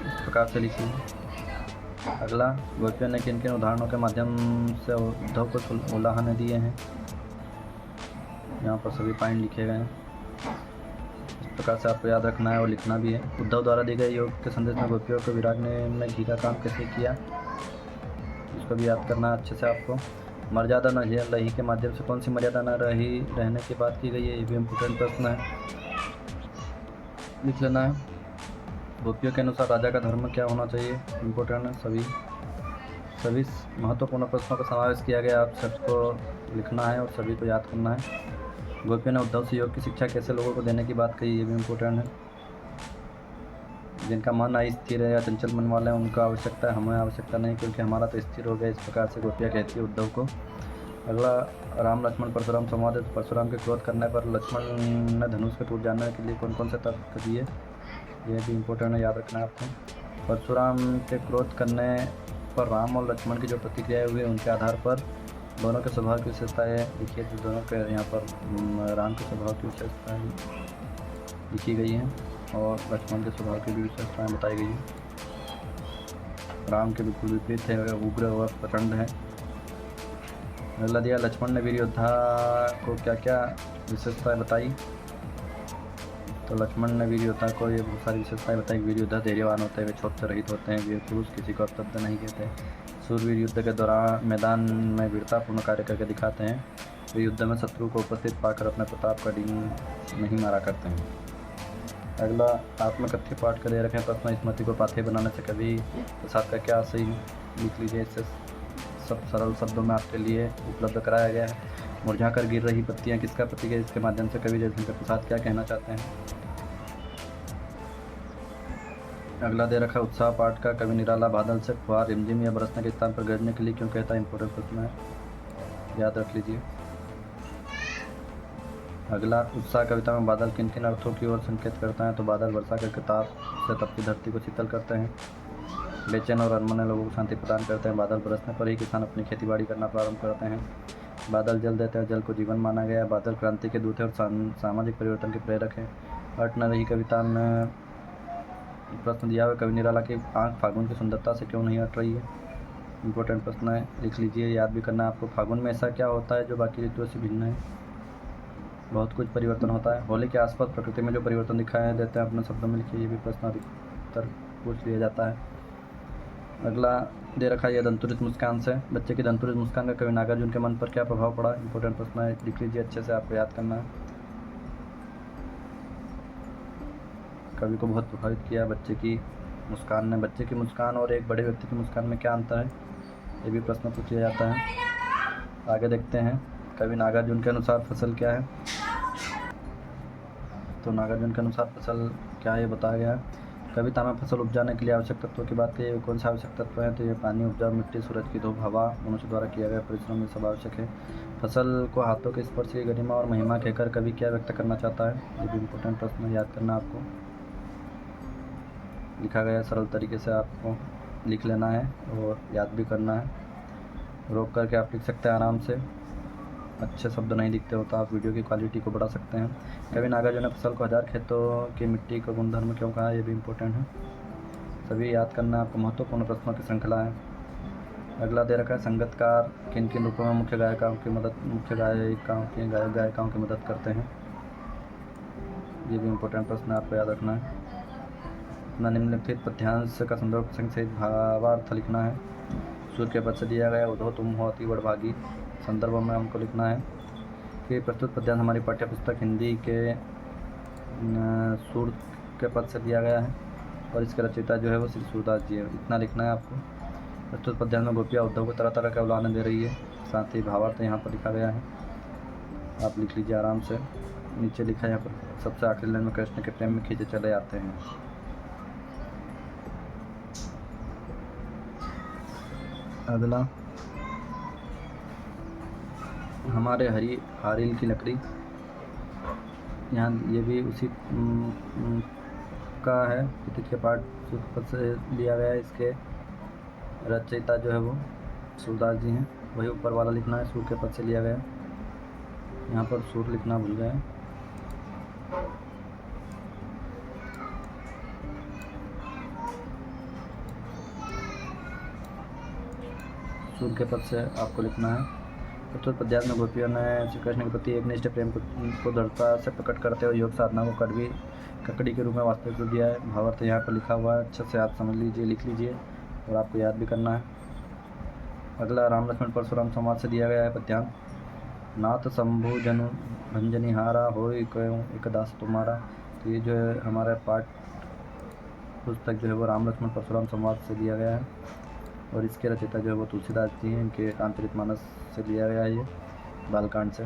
Speaker 1: इस प्रकार से लिखिए। अगला, गोपियों ने किन किन उदाहरणों के माध्यम से उद्धव को उलाहने दिए हैं, यहाँ पर सभी पॉइंट लिखे गए हैं, इस प्रकार से आपको याद रखना है और लिखना भी है। उद्धव द्वारा दिए गए योग के संदेश में गोपियों को विराग ने घी का काम कैसे किया, इसको भी याद करना है अच्छे से आपको। मर्यादा न रही के माध्यम से कौन सी मर्यादा न रही रहने की बात की गई है, ये भी इम्पोर्टेंट प्रश्न है, लिख लेना है। गोपियों के अनुसार राजा का धर्म क्या होना चाहिए, इम्पोर्टेंट है, सभी महत्वपूर्ण प्रश्नों का समावेश किया गया, आप सबको लिखना है और सभी को याद करना है। गोपियों ने उद्धव से योग की शिक्षा कैसे लोगों को देने की बात कही, ये भी इम्पोर्टेंट है। जिनका मन अस्थिर है या चंचल मन वाले हैं उनका आवश्यकता है, हमें आवश्यकता नहीं, क्योंकि हमारा तो स्थिर हो गया। इस प्रकार से गोपियाँ कहती है उद्धव को। अगला राम लक्ष्मण परशुराम संवाद है। तो परशुराम के क्रोध करने पर लक्ष्मण ने धनुष के टूट जाने के लिए कौन कौन से तर्क दिए, यह भी इम्पोर्टेंट है, याद रखना है आपको। परशुराम के क्रोध करने पर राम और लक्ष्मण की जो प्रतिक्रिया हुई उनके आधार पर दोनों के स्वभाव की विशेषताएँ लिखी है। दोनों के यहाँ पर राम के स्वभाव की विशेषताएँ लिखी गई हैं और लक्ष्मण के स्वभाव की भी विशेषताएँ बताई गई हैं। राम के बिल्कुल विपरीत है, उग्र और प्रचंड है। अगला दिया लक्ष्मण ने वीर योद्धा को क्या क्या विशेषताएँ बताई। तो लक्ष्मण ने वीर योद्धा को ये बहुत सारी विशेषताएँ बताई। वीर योद्धा धैर्यवान होते हैं, वे क्षोभ से रहित होते हैं, वीर पुरुष किसी को स्तब्ध नहीं कहते। सूरवीर युद्ध के दौरान मैदान में वीरतापूर्ण कार्य करके दिखाते हैं। वे युद्ध में शत्रु को उपस्थित पाकर अपने प्रताप का डींग नहीं मारा करते हैं। अगला आत्मकथ्य पाठ कर दे रखे हैं। प्रश्न स्मृति को पाथेय बनाने से कवि प्रसाद का क्या सही लिख लीजिए। इससे सब सरल शब्दों में आपके लिए उपलब्ध कराया गया है। मुरझा कर गिर रही पत्तियां किसका प्रतीक है, इसके माध्यम से कवि जयशंकर प्रसाद क्या कहना चाहते हैं। अगला दे रखा उत्साह पाठ का। कवि निराला बादल से फुहार रिमझिम या बरसने के स्थान पर गरजने के लिए क्यों कहता है, इंपोर्टेंट प्रश्न है, याद रख लीजिए। अगला उत्साह कविता में बादल किन किन अर्थों की ओर संकेत करता है। तो बादल वर्षा के ताप से तपती धरती को शीतल करते हैं, बेचैन और अनमने लोगों को शांति प्रदान करते हैं। बादल बरसने पर ही किसान अपनी खेतीबाड़ी करना प्रारंभ करते हैं। बादल जल देते हैं, जल को जीवन माना गया है। बादल क्रांति के दूत है और सामाजिक परिवर्तन के प्रेरक हैं। अट न रही कविता में प्रश्न दिया हुआ, कवि निराला की आंख फागुन की सुंदरता से क्यों नहीं हट रही है, इंपॉर्टेंट प्रश्न है, लिख लीजिए, याद भी करना आपको। फागुन में ऐसा क्या होता है जो बाकी ऋतुओं से भिन्न है। बहुत कुछ परिवर्तन होता है। होली के आसपास प्रकृति में जो परिवर्तन दिखाई देते हैं अपने शब्दों में लिखिए। ये भी प्रश्न अधिकतर पूछ लिया जाता है। अगला दे रखा है दंतुरित मुस्कान से। बच्चे की दंतुरित मुस्कान का कवि नागार्जुन के मन पर क्या प्रभाव पड़ा, इंपॉर्टेंट प्रश्न है, लिख लीजिए, अच्छे से आपको याद करना है। कवि को बहुत प्रभावित किया बच्चे की मुस्कान ने। बच्चे की मुस्कान और एक बड़े व्यक्ति की मुस्कान में क्या अंतर है, ये भी प्रश्न पूछ लिया जाता है। आगे देखते हैं। कवि नागार्जुन के अनुसार फसल क्या है। तो नागार्जुन के अनुसार फसल क्या है ये बताया गया है। कविता में फसल उपजाने के लिए आवश्यक तत्वों की बात की। कौन सा आवश्यक तत्व है, तो ये पानी, उपजाऊ मिट्टी, सूरज की धूप, हवा, मनुष्य द्वारा किया गया परिश्रम, ये सब आवश्यक है। फसल को हाथों के स्पर्श की गरिमा और महिमा कहकर कवि क्या व्यक्त करना चाहता है, ये भी इम्पोर्टेंट प्रश्न है, याद करना आपको। लिखा गया सरल तरीके से आपको लिख लेना है और याद भी करना है। रोक करके आप लिख सकते हैं आराम से। अच्छे शब्द नहीं दिखते हो तो आप वीडियो की क्वालिटी को बढ़ा सकते हैं। कवि नागार्जुन ने फसल को 1000 खेतों की मिट्टी का गुणधर्म क्यों कहा, ये भी इम्पोर्टेंट है, सभी याद करना आपको। महत्वपूर्ण प्रश्नों की श्रृंखला है। अगला दे रखा है संगीतकार किन किन रूपों में मुख्य गायिकाओं की मदद करते हैं, ये भी इम्पोर्टेंट प्रश्न आपको याद रखना है। अपना निम्नलिखित पद्यांश का संदर्भ प्रसंग सहित भावार्थ लिखना है। सूर्य के पद से दिया गया उद्धव तुम हो अति बड़भागी, संदर्भ में हमको लिखना है कि प्रस्तुत पद्यांश हमारी पाठ्य पुस्तक हिंदी के सूर्य के पद से दिया गया है और इसके रचयिता जो है वो श्री सूरदास जी है, इतना लिखना है आपको। प्रस्तुत पद्यांश में गोपियाँ उद्धव को तरह तरह के उलाहने दे रही है, साथ ही भावार्थ यहाँ पर लिखा गया है, आप लिख लीजिए आराम से। नीचे लिखा है यहाँ पर सबसे आखिरी लाइन में कृष्ण के प्रेम में खींचे चले आते हैं। अगला हमारे हारिल की लकड़ी, यहाँ ये भी उसी का है, पितृ के पाठ सूत्र से लिया गया है। इसके रचयिता जो है वो सूरदास जी हैं, वही ऊपर वाला लिखना है, सूर के पद से लिया गया है। यहाँ पर सूर लिखना भूल गए। सूर के पद से आपको लिखना है। प्रस्तुत पद्यांश में गोपियों ने श्री कृष्ण के प्रति एक निष्ठ प्रेम को दृढ़ता से प्रकट करते हुए योग साधना को ककड़ी के रूप में वास्तविक रूप दिया है। भावार्थ यहाँ पर लिखा हुआ है, अच्छे से आप समझ लीजिए, लिख लीजिए और आपको याद भी करना है। अगला राम लक्ष्मण परशुराम संवाद से दिया गया है पद्यांश। नाथ शंभु जनु भंजनिहारा हो एक दास तुम्हारा। तो ये जो है हमारा पाठ पुस्तक जो है वो राम लक्ष्मण परशुराम संवाद से दिया गया है और इसके रचयिता जो है वो तुलसीदास जी हैं, इनके रामचरितमानस से लिया गया है ये। बालकांड से।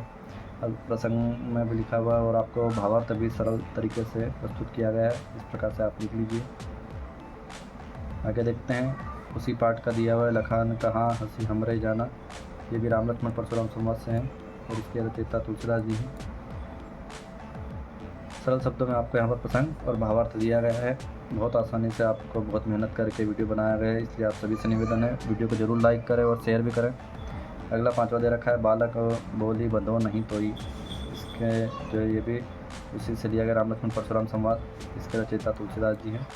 Speaker 1: अब प्रसंग में भी लिखा हुआ है और आपको भावार्थ भी सरल तरीके से प्रस्तुत किया गया है, इस प्रकार से आप लिख लीजिए। आगे देखते हैं, उसी पाठ का दिया हुआ है लखान कहाँ हंसी हमरे जाना। ये भी राम लक्ष्मण परशुराम संवाद से हैं और इसके रचयिता तुलसीदास जी हैं। सरल शब्दों में आपको यहाँ पर प्रसंग और भावार्थ दिया गया है। बहुत आसानी से आपको बहुत मेहनत करके वीडियो बनाया गया है, इसलिए आप सभी से निवेदन है वीडियो को जरूर लाइक करें और शेयर भी करें। अगला 5वां दे रखा है, बालक बोली बंधो नहीं तोई। इसके जो ये भी उसी से लिया गया राम लक्ष्मण परशुराम संवाद, इसके रचयिता तुलसीदास जी हैं।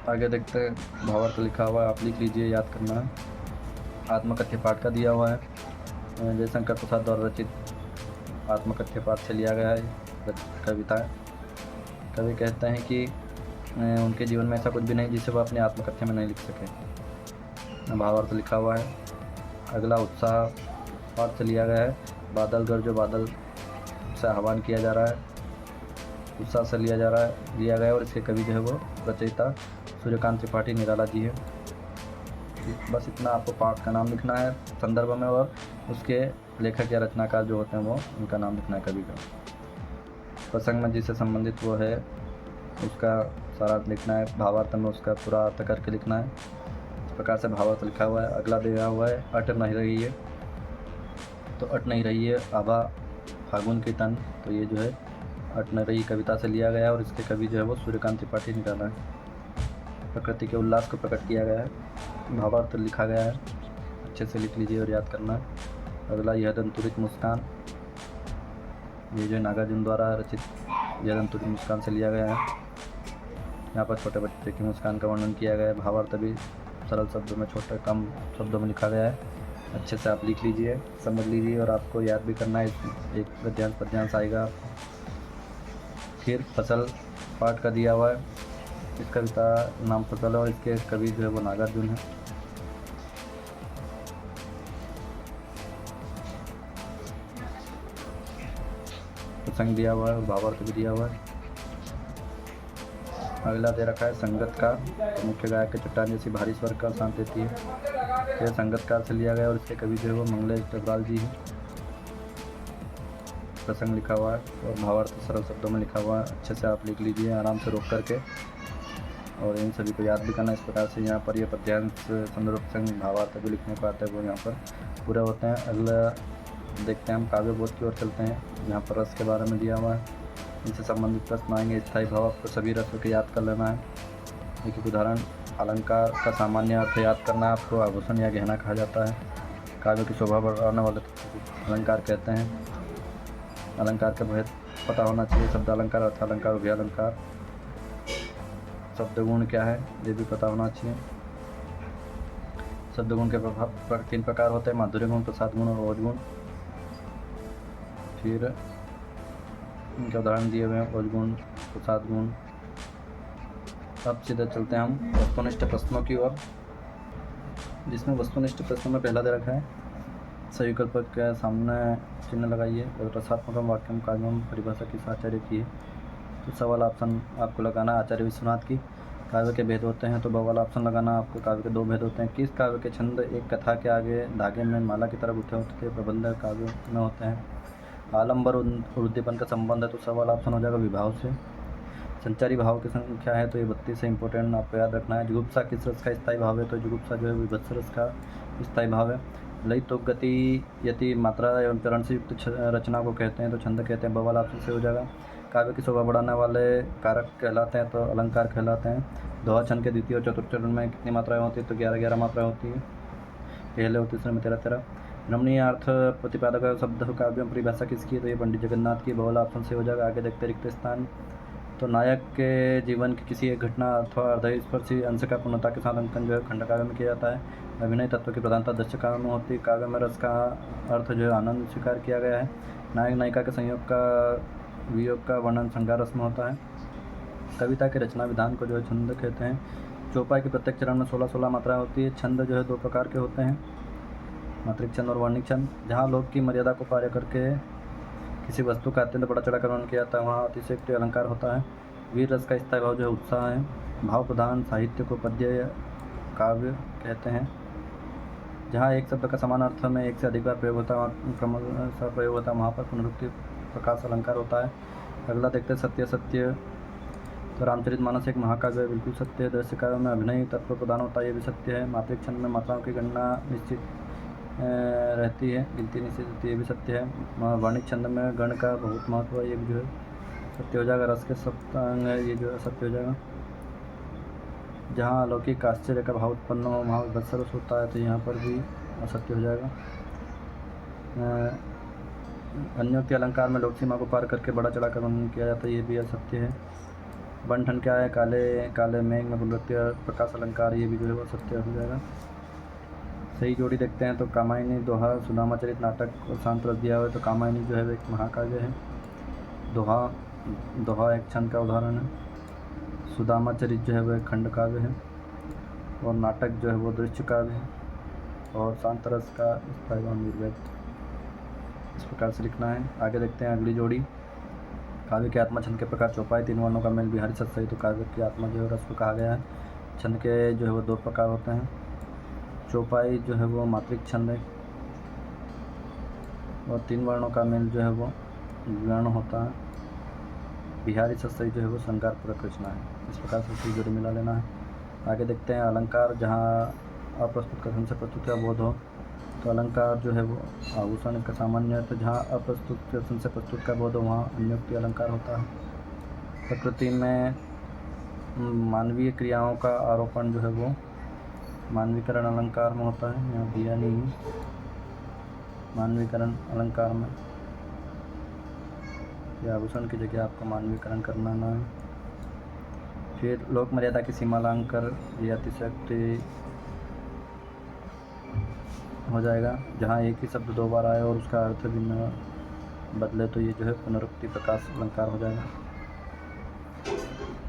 Speaker 1: आगे देखते हैं, भावार्थ लिखा हुआ है, आप लिख लीजिए, याद करना है। आत्मकथ्य पाठ का दिया हुआ है, जयशंकर प्रसाद द्वारा रचित आत्मकथ्य पाठ से लिया गया है कविता है। कवि कहते हैं कि उनके जीवन में ऐसा कुछ भी नहीं जिसे वह अपने आत्मकथ्य में नहीं लिख सके। भावार्थ लिखा हुआ है। अगला उत्साह पाठ से लिया गया है, बादल गरजो बादल से आह्वान किया जा रहा है, उत्साह से लिया गया है और इसके कवि जो है वो रचयिता सूर्यकांत त्रिपाठी निराला जी है। बस इतना आपको पाठ का नाम लिखना है संदर्भ में और उसके लेखक या रचनाकार जो होते हैं वो उनका नाम लिखना है कवि का। प्रसंग में जिससे संबंधित वो है उसका सारा लिखना है, भावार्थ में उसका पूरा अर्थ करके लिखना है। इस प्रकार से भावार्थ लिखा हुआ है। अगला दिया हुआ है, अट नहीं रही है, तो अट नहीं रही है आभा फागुन की तन, तो ये जो है अट नहीं रही कविता से लिया गया है और इसके कवि जो है वो सूर्यकांत त्रिपाठी निराला है। प्रकृति के उल्लास को प्रकट किया गया है। भावार्थ लिखा गया है, अच्छे से लिख लीजिए और याद करना है। अगला यह दंतुरित मुस्कान, ये जो नागार्जुन द्वारा रचित यह दंतुरित मुस्कान से लिया गया है। यहाँ पर छोटे बच्चे की मुस्कान का वर्णन किया गया है। भावार्थ भी सरल शब्दों में, छोटे कम शब्दों में लिखा गया है। अच्छे से आप लिख लीजिए, समझ लीजिए और आपको याद भी करना है। एक गद्यांश पद्यांश आएगा। फिर फसल पाठ का दिया हुआ है, इस कविता नाम फसल है और इसके कवि जो है वो नागार्जुन है। प्रसंग दिया हुआ है और भावार्थ भी दिया हुआ है। अगला दे रखा है संगतकार, तो मुख्य गायक के चट्टान जैसी भारी स्वर का शांत देती है। यह संगतकार से लिया गया और इसके कवि जो है वो मंगलेश डबराल जी हैं। प्रसंग लिखा हुआ है और भावार्थ सरल शब्दों में लिखा हुआ है। अच्छे से आप लिख लीजिए आराम से रोक करके और इन सभी को याद भी करना। इस प्रकार से यहाँ पर ये पद्यांश संदर्भ प्रसंग भावार्थ भी लिखने को आता है वो यहाँ पर पूरे होते हैं। अगला देखते हैं हम काव्य बोध की ओर चलते हैं। यहाँ पर रस के बारे में दिया हुआ है, इनसे संबंधित प्रश्न आएंगे। स्थायी भाव आपको सभी रसों को याद कर लेना है। एक उदाहरण, अलंकार का सामान्य अर्थ याद करना है आपको। आभूषण या गहना कहा जाता है। काव्य की शोभा बढ़ाने वाले अलंकार कहते हैं। अलंकार के भेद पता होना चाहिए। शब्द अलंकार, अर्थ अलंकार, उभय अलंकार। शब्द गुण क्या है ये भी पता होना चाहिए। शब्द गुण के प्रभाव 3 प्रकार होते हैं, माधुर्य गुण, प्रसाद गुण और ओज गुण। फिर इनके उदाहरण दिए हुए हैं, ओज गुण, प्रसाद गुण। अब सीधे चलते हैं हम वस्तुनिष्ठ प्रश्नों की ओर, जिसमें वस्तुनिष्ठ प्रश्नों में पहला दे रखा है, सही विकल्प के सामने चिन्ह लगाइए। रसात्मक वाक्यम काव्यम परिभाषा किस आचार्य की है, तो सवाल ऑप्शन आपको लगाना आचार्य विश्वनाथ की। काव्य के भेद होते हैं, तो बवाल ऑप्शन लगाना आपको। काव्य के 2 भेद होते हैं। किस काव्य के छंद एक कथा के आगे धागे में माला की तरफ उठे होते थे, प्रबंध काव्य में होते हैं। आलंबर और उद्दीपन का संबंध है, तो सवाल ऑप्शन हो जाएगा विभाव से। संचारी भाव की संख्या है, तो ये 32 है, इंपॉर्टेंट आपको याद रखना है। जुगुप्सा किस रस का स्थायी भाव है, तो जुगुप्सा जो है विभत्स रस का स्थायी भाव है। लय तो गति यति मात्रा एवं चरण से युक्त रचना को कहते हैं, तो छंद कहते हैं, बवाल ऑप्शन से हो जाएगा। काव्य की शोभा बढ़ाने वाले कारक कहलाते हैं, तो अलंकार कहलाते हैं। दोहा छंद के द्वितीय और चतुर्थ चरण में कितनी मात्राएं होती है, तो 11 मात्राएं होती है। पहले और तीसरे में 13। रमणीय अर्थ प्रतिपादक शब्द काव्य परिभाषा किसकी है, तो ये पंडित जगन्नाथ की। बवाल ऑप्शन से हो जाएगा। आगे देखते रिक्त स्थान, तो नायक के जीवन की किसी एक घटना अथवा हृदयस्पर्शी अंश का पूर्णता के साथ अंकन जो है खंडकाव्य में किया जाता है। अभिनय तत्व की प्रधानता दृश्य काव्य में होती है। काव्य में रस का अर्थ जो है आनंद स्वीकार किया गया है। नायक नायिका के संयोग का वियोग का वर्णन श्रृंगार रस में होता है। कविता के रचना विधान को जो है छंद कहते हैं। चौपाई के प्रत्येक चरण में 16 मात्राएं होती है। छंद जो है 2 प्रकार के होते हैं, मात्रिक छंद और वर्णिक छंद। जहाँ लोक की मर्यादा को पार करके किसी वस्तु का अत्यंत बड़ा चढ़ा कर वर्णन किया जाता है, वहाँ अतिशयोक्ति अलंकार होता है। वीर रस का स्थायी भाव जो है उत्साह है। भाव प्रधान साहित्य को पद्य काव्य कहते हैं। जहाँ एक शब्द का समान अर्थ में एक से अधिक बार प्रयोग होता है, क्रमशः प्रयोग होता है, वहाँ पर पुनरुक्ति प्रकाश अलंकार होता है। अगला देखते हैं सत्य। सत्य तो रामचरितमानस एक महाकाव्य है, बिल्कुल सत्य है। दृश्य काव्य में अभिनय तत्व प्रदान होता है, ये भी सत्य है। मात्रिक छंद में मात्राओं की गणना निश्चित रहती है, गिनती निश्चित रहती है, ये भी सत्य है। वर्णिक छंद में गण का बहुत महत्व है, ये भी जो है सत्य हो जाएगा। रस के सप्तांग है, ये जो है सत्य हो जाएगा। जहाँ अलौकिक आश्चर्य का भाव उत्पन्न हो वहाँ बत्सरस होता है, तो यहाँ पर भी असत्य हो जाएगा। अन्योक्ति अलंकार में लोक सीमा को पार करके बड़ा चढ़ाकर वर्णन किया जाता है, ये भी असत्य है। बंठन क्या है? काले काले मेघ में पुनरुक्ति प्रकाश अलंकार, ये भी जो है वो सत्य हो जाएगा। सही जोड़ी देखते हैं तो कामायनी दोहा, सुदामा चरित नाटक और शांत रस दिया हुआ है, तो कामायनी जो है वो एक महाकाव्य है। दोहा एक छंद का उदाहरण है। सुदामा चरित जो है वो एक खंड काव्य है, और नाटक जो है वो दृश्य काव्य है, और शांत रस का निर्वेद। इस प्रकार से लिखना है। आगे देखते हैं अगली जोड़ी। काव्य के आत्मा छंद के प्रकार चौपाई, 3 वर्णों का मेल, बिहारी सत्सई, तो काव्य की आत्मा जो है रस को कहा गया है। छंद के जो है वो 2 प्रकार होते हैं। चौपाई जो है वो मात्रिक छंद है, और 3 वर्णों का मेल जो है वो गण होता है। बिहारी सत्सई जो है वो श्रृंगार पूरक रचना है। इस प्रकार से सही जोड़ी मिला लेना है। आगे देखते हैं अलंकार। जहाँ अप्रस्तुत कथन से प्रस्तुत का बोध हो, तो अलंकार जो है वो आभूषण का सामान्य है, तो जहाँ अप्रस्तुत कथन से प्रस्तुत का बोध हो वहाँ अन्योक्ति अलंकार होता है। प्रकृति में मानवीय क्रियाओं का आरोपण जो है वो मानवीकरण अलंकार में होता है, यहाँ दिया नहीं है। मानवीकरण अलंकार में या आभूषण की जगह आपको मानवीकरण करना ना है। फिर लोक मर्यादा की सीमा लांघ कर यह अतिशयोक्ति हो जाएगा। जहाँ एक ही शब्द 2 बार आए और उसका अर्थ भिन्न बदले, तो ये जो है पुनरुक्ति प्रकाश अलंकार हो जाएगा।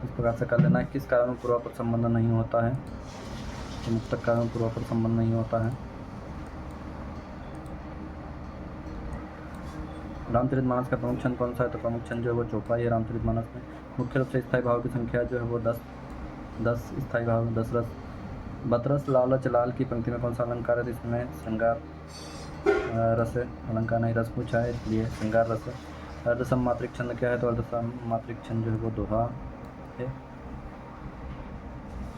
Speaker 1: इस प्रकार से कर लेना है। किस कारण में पूर्वापर संबंध नहीं होता है? तो मुक्तक कारण में पूर्वापर संबंध नहीं होता है। रामचरितमानस का प्रमुख छंद कौन सा है? तो प्रमुख छंद जो है वो चौपाई है रामचरितमानस में। मुख्य रूप से स्थायी भाव की संख्या जो है वो 10 स्थायी भाव, 10 रस। बतरस लालच लाल की पंक्ति में कौन सा अलंकार है? तो इसमें श्रृंगार रस है, अलंकार नहीं रस पूछा है, इसलिए श्रृंगार रस है। अर्धसम मात्रिक छंद क्या है? तो अर्धसम मात्रिक छंद जो है वो दोहा है।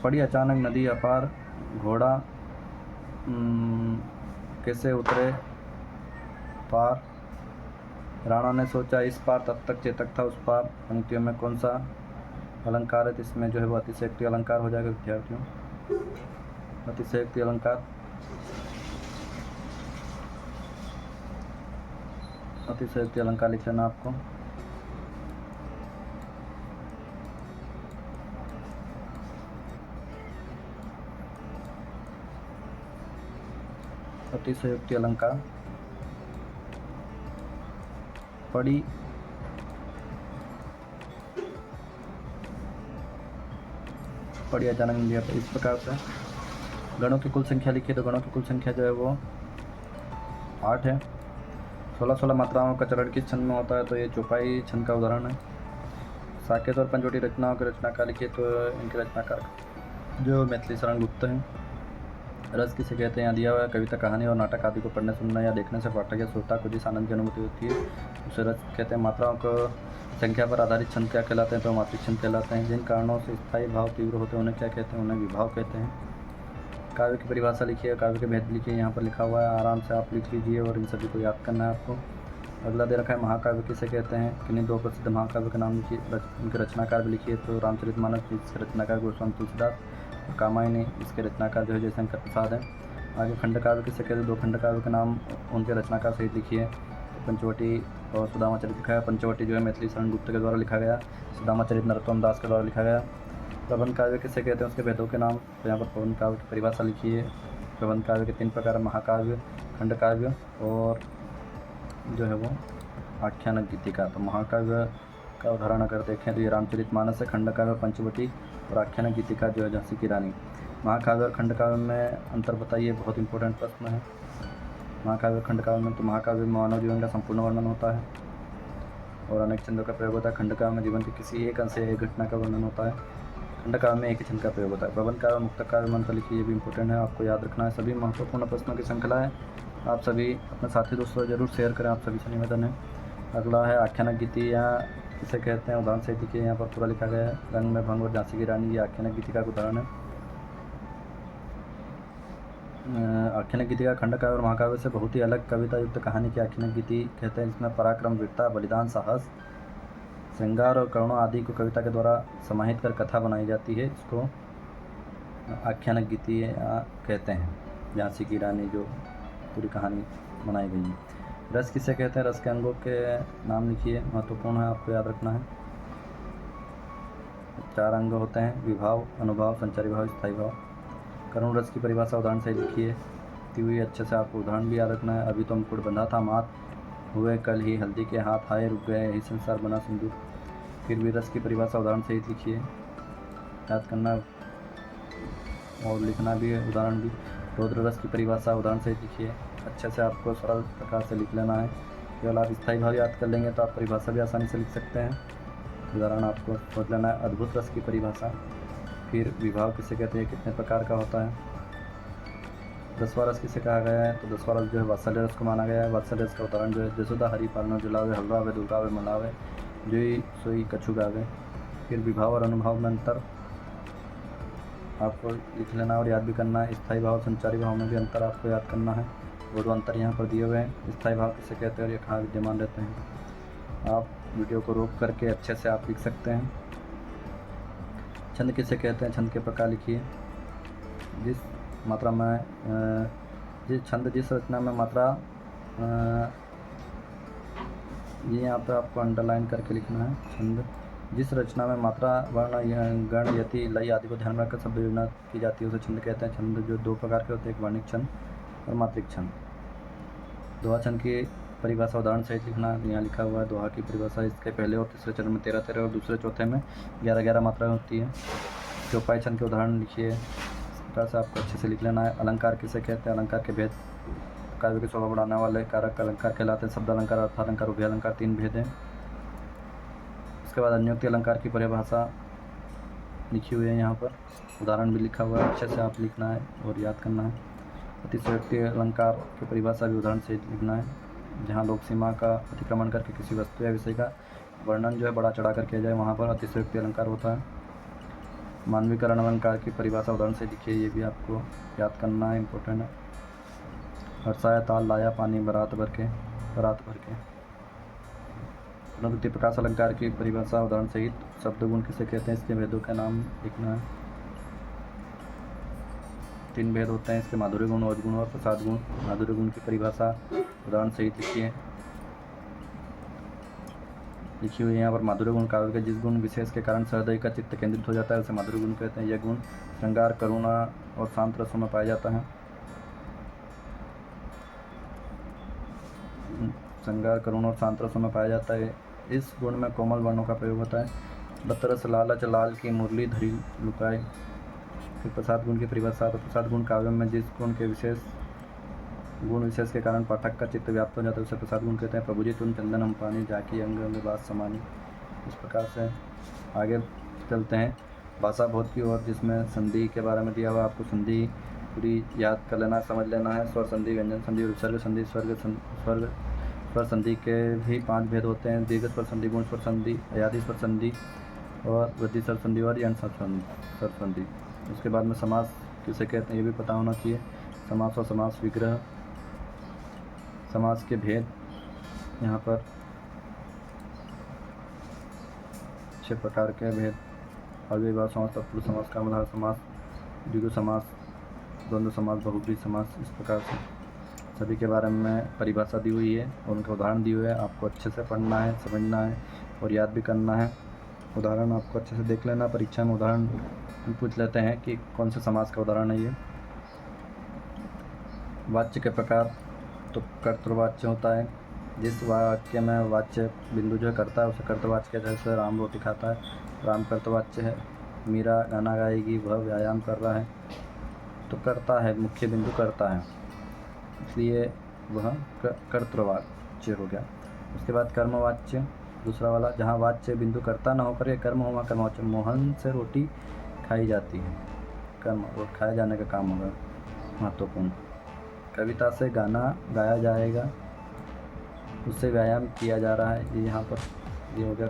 Speaker 1: पड़ी अचानक नदी अपार, घोड़ा कैसे उतरे पार, राणा ने सोचा इस पार, तब तक चेतक था उस पार, पंक्तियों में कौन सा अलंकार है? तो इसमें जो है वो अतिशयोक्ति अलंकार हो जाएगा विद्यार्थियों। अतिशयोक्ति अलंकार, अतिशयोक्ति अलंकार लिख लेना आपको। अतिशयोक्ति अलंकार। पड़ी अचानक लिया। तो इस प्रकार से गणों की कुल संख्या लिखिए, तो गणों की कुल संख्या जो है वो 8 है। 16 मात्राओं का चरण किस छंद में होता है? तो ये चौपाई छंद का उदाहरण है। साकेत और पंचवटी रचनाओं के रचनाकार लिखिए, तो इनके रचनाकार जो मैथिली शरण गुप्त हैं। रस किसे कहते हैं? यहाँ दिया हुआ है। कविता, कहानी और नाटक आदि को पढ़ने, सुनने या देखने से पाठक या श्रोता को जिस आनंद की अनुभूति होती है उसे रस कहते हैं। मात्राओं को संख्या पर आधारित छंद क्या कहलाते हैं? तो मात्रिक छंद कहलाते हैं। जिन कारणों से स्थायी भाव तीव्र होते हैं उन्हें क्या कहते हैं? उन्हें विभाव कहते हैं। काव्य की परिभाषा लिखिए, काव्य के भेद लिखिए, यहाँ पर लिखा हुआ है, आराम से आप लिख लीजिए और इन सभी को याद करना है आपको। अगला दे रखा है महाकाव्य किसे कहते हैं? किन्हीं 2 प्रसिद्ध महाकाव्य के नाम लिखिए, उनके रचनाकार भी लिखिए। तो रामचरितमानस इसके रचनाकार गोस्वामी तुलसीदास, और कामायनी इसके रचनाकार जो है जयशंकर प्रसाद है। आगे खंड काव्य किसे कहते हैं? 2 खंड काव्य के नाम उनके रचनाकार सहित लिखिए। तो पंचवटी और सुदामा चरित लिखा है। पंचवटी जो है मैथिली शरण गुप्त के द्वारा लिखा गया, सुदामा चरित नरोत्तम दास के द्वारा लिखा गया। प्रबंध काव्य किसे कहते हैं? उसके भेदों के नाम, तो यहाँ पर प्रबंध काव्य की परिभाषा लिखिए। प्रबंध काव्य के 3 प्रकार, महाकाव्य, खंड काव्य और जो है वो आख्यानक गीतिका। तो महाकाव्य का उदाहरण अगर देखें तो ये रामचरितमानस है, खंड काव्य पंचवटी और आख्यानक गीतिका जो है झांसी की रानी। महाकाव्य और खंड काव्य में अंतर बताइए, बहुत इंपॉर्टेंट प्रश्न है। महाकाव्य और खंड काव्य में, तो महाकाव्य में मानव जीवन का संपूर्ण वर्णन होता है और अनेक छंदों का प्रयोग होता है। खंड काव्य में जीवन के किसी एक अंश या एक घटना का वर्णन होता है। खंड काव्य में एक ही छंद का प्रयोग होता है। प्रबंध काव्य, मुक्तक काव्य, मंत्र लिखिए, ये भी इंपॉर्टेंट है, आपको याद रखना है। सभी महत्वपूर्ण प्रश्नों की श्रृंखला है, आप सभी अपने साथी दोस्तों जरूर शेयर करें, आप सभी से निवेदन है। अगला है आख्यानक गीति, या किसे कहते हैं, उदाहरण सहित लिखिए। यहाँ पर पूरा लिखा गया है। रंग में भंग और झांसी की रानी, ये आख्यानक गीति का उदाहरण है। आख्यानक गीति का खंड काव्य और महाकाव्य से बहुत ही अलग कविता युक्त कहानी की आख्यानक गीति कहते हैं, जिसमें पराक्रम, वीरता, बलिदान, साहस, श्रृंगार और करुणा आदि को कविता के द्वारा समाहित कर कथा बनाई जाती है। इसको आख्यानक गीति कहते हैं। झांसी की रानी जो पूरी कहानी बनाई गई है। रस किसे कहते हैं, रस के अंगों के नाम लिखिए, महत्वपूर्ण है, आपको याद रखना है। 4 अंग होते हैं, विभाव, अनुभाव, संचारी भाव, स्थायी भाव। करुण रस की परिभाषा उदाहरण से लिखिए, दी हुई अच्छे से, आपको उदाहरण भी याद रखना है। अभी तो मुकुट बंधा था मात, हुए कल ही हल्दी के हाथ, हाय रुक गए यही संसार बना सिंदूर। फिर भी रस की परिभाषा उदाहरण सहित लिखिए, याद करना और लिखना भी है उदाहरण भी। रौद्र रस की परिभाषा उदाहरण सहित लिखिए, अच्छे से आपको सरल प्रकार से लिख लेना है। केवल आप स्थायी भाव याद कर लेंगे तो आप परिभाषा भी आसानी से लिख सकते हैं। उदाहरण आपको सोच लेना है। अद्भुत रस की परिभाषा। फिर विभाव किसे कहते हैं, कितने प्रकार का होता है। 10वां रस किसे कहा गया है, तो 10वां रस जो है वात्सल्य रस को माना गया है। वात्सल्य रस का उदाहरण जो है, जसोदा हरि पालना जुलावे, हलवावे, दुर्गावे, मनावे, जोई सोई कछु गावे। फिर विभाव और अनुभाव में अंतर आपको लिख लेना और याद भी करना है। स्थायी भाव, संचारी भाव में भी अंतर आपको याद करना है। वो दो अंतर यहाँ पर दिए हुए हैं। स्थायी भाव किसे कहते हैं और ये कहाँ विद्यमान रहते हैं, आप वीडियो को रोक करके अच्छे से आप लिख सकते हैं। छंद किसे कहते हैं, छंद के प्रकार लिखिए। जिस मात्रा में जिस छंद, जिस रचना में मात्रा, ये यहाँ पर आपको अंडरलाइन करके लिखना है। छंद, जिस रचना में मात्रा, वर्ण, गण, यति, लय आदि को ध्यान में रखकर शब्द योजना की जाती है उसे छंद कहते हैं। छंद जो 2 प्रकार के होते हैं, एक वर्णिक छंद और मात्रिक छंद। दोहा छंद की परिभाषा उदाहरण सहित लिखना, यहाँ लिखा हुआ है। दोहा की परिभाषा, इसके पहले और तीसरे चरण में 13-13 और दूसरे चौथे में 11-11 मात्रा होती है। चौपाई छंद के उदाहरण लिखिए, इस प्रकार से आपको अच्छे से लिख लेना है। अलंकार किसे कहते हैं, अलंकार के भेद, काव्य की शोभा बढ़ाने वाले कारक अलंकार कहलाते हैं। शब्द अलंकार, अर्थ अलंकार, उभय अलंकार, 3 भेद हैं। उसके बाद अन्योक्ति अलंकार की परिभाषा लिखी हुई है, यहाँ पर उदाहरण भी लिखा हुआ है, अच्छे से आप लिखना है और याद करना है। अतिशयोक्ति अलंकार की परिभाषा भी उदाहरण से लिखना है, जहाँ लोक सीमा का अतिक्रमण करके किसी वस्तु या विषय का वर्णन जो है बढ़ा चढ़ा कर किया जाए, वहाँ पर अतिशयोक्ति अलंकार होता है। मानवीकरण अलंकार की परिभाषा उदाहरण से लिखिए, ये भी आपको याद करना है, इम्पोर्टेंट है। हर्षाया ताल लाया पानी बरात भर के। पुनरुक्ति प्रकाश अलंकार की परिभाषा उदाहरण सहित। शब्द गुण किसे कहते हैं, इसके भेदों का नाम लिखना है। 3 भेद होते हैं इसके, माधुर्य गुण, ओज गुण और प्रसाद गुण। माधुर्य गुण की परिभाषा उदाहरण सहित लिखिए, लिखी हुई है यहाँ पर। माधुर्य गुण काव्य के जिस गुण विशेष के कारण हृदय का चित्त केंद्रित हो जाता है उसे माधुर्य गुण कहते हैं। यह गुण श्रृंगार, करुणा और शांत रसों में पाया जाता है। श्रृंगार, करुणा और शांत रसों में पाया जाता है। इस गुण में कोमल वर्णों का प्रयोग होता है। बतरस लालच, लाल की मुरली धरी लुकाए। फिर प्रसाद गुण की परिभाषा, तो प्रसाद गुण काव्य में जिस गुण विशेष के कारण पाठक का चित्त व्याप्त हो जाता है उसे प्रसाद गुण कहते हैं। प्रभु जी तुम चंदन हम पानी, जाकी अंग अंग बात समानी। इस प्रकार से आगे चलते हैं भाषा बोध की ओर, जिसमें संधि के बारे में दिया हुआ। आपको संधि पूरी याद कर लेना, समझ लेना है। स्वर संधि, व्यंजन संधि, उपसर्ग संधि। स्वर संधि के भी 5 भेद होते हैं, दीर्घ स्वर संधि, गुण स्वर संधि, अयादि स्वर संधि और वृद्धि स्वर संधि और यण स्वर संधि। उसके बाद में समास किसे कहते हैं, ये भी पता होना चाहिए। समास और समास विग्रह, समास के भेद यहाँ पर 6 प्रकार के भेद। अव्ययभाव समास, तत्पुरुष समास, कर्मधारय समास, द्विगु समास, द्वंद्व समास, बहुब्रीहि समास। इस प्रकार से सभी के बारे में परिभाषा दी हुई है और उनके उदाहरण दिए हुए हैं। आपको अच्छे से पढ़ना है, समझना है और याद भी करना है। उदाहरण आपको अच्छे से देख लेना। परीक्षा में उदाहरण पूछ लेते हैं कि कौन से समास का उदाहरण है ये। वाच्य के प्रकार, तो कर्तृवाच्य होता है। जिस वाक्य में वाच्य बिंदु जो करता है उसे कर्तवाच्य कहते हैं। जैसे राम रोटी खाता है, राम कर्तवाच्य है। मीरा गाना गाएगी, वह व्यायाम कर रहा है, तो करता है, मुख्य बिंदु करता है, इसलिए वह कर्तृवाच्य हो गया। उसके बाद कर्मवाच्य, दूसरा वाला, जहाँ वाच्य बिंदु करता ना होकर ये कर्म हुआ, कर्मवाच्य। मोहन से रोटी खाई जाती है, कर्म और खाए जाने का काम होगा महत्वपूर्ण। कविता से गाना गाया जाएगा, उससे व्यायाम किया जा रहा है। ये यहाँ पर ये हो गया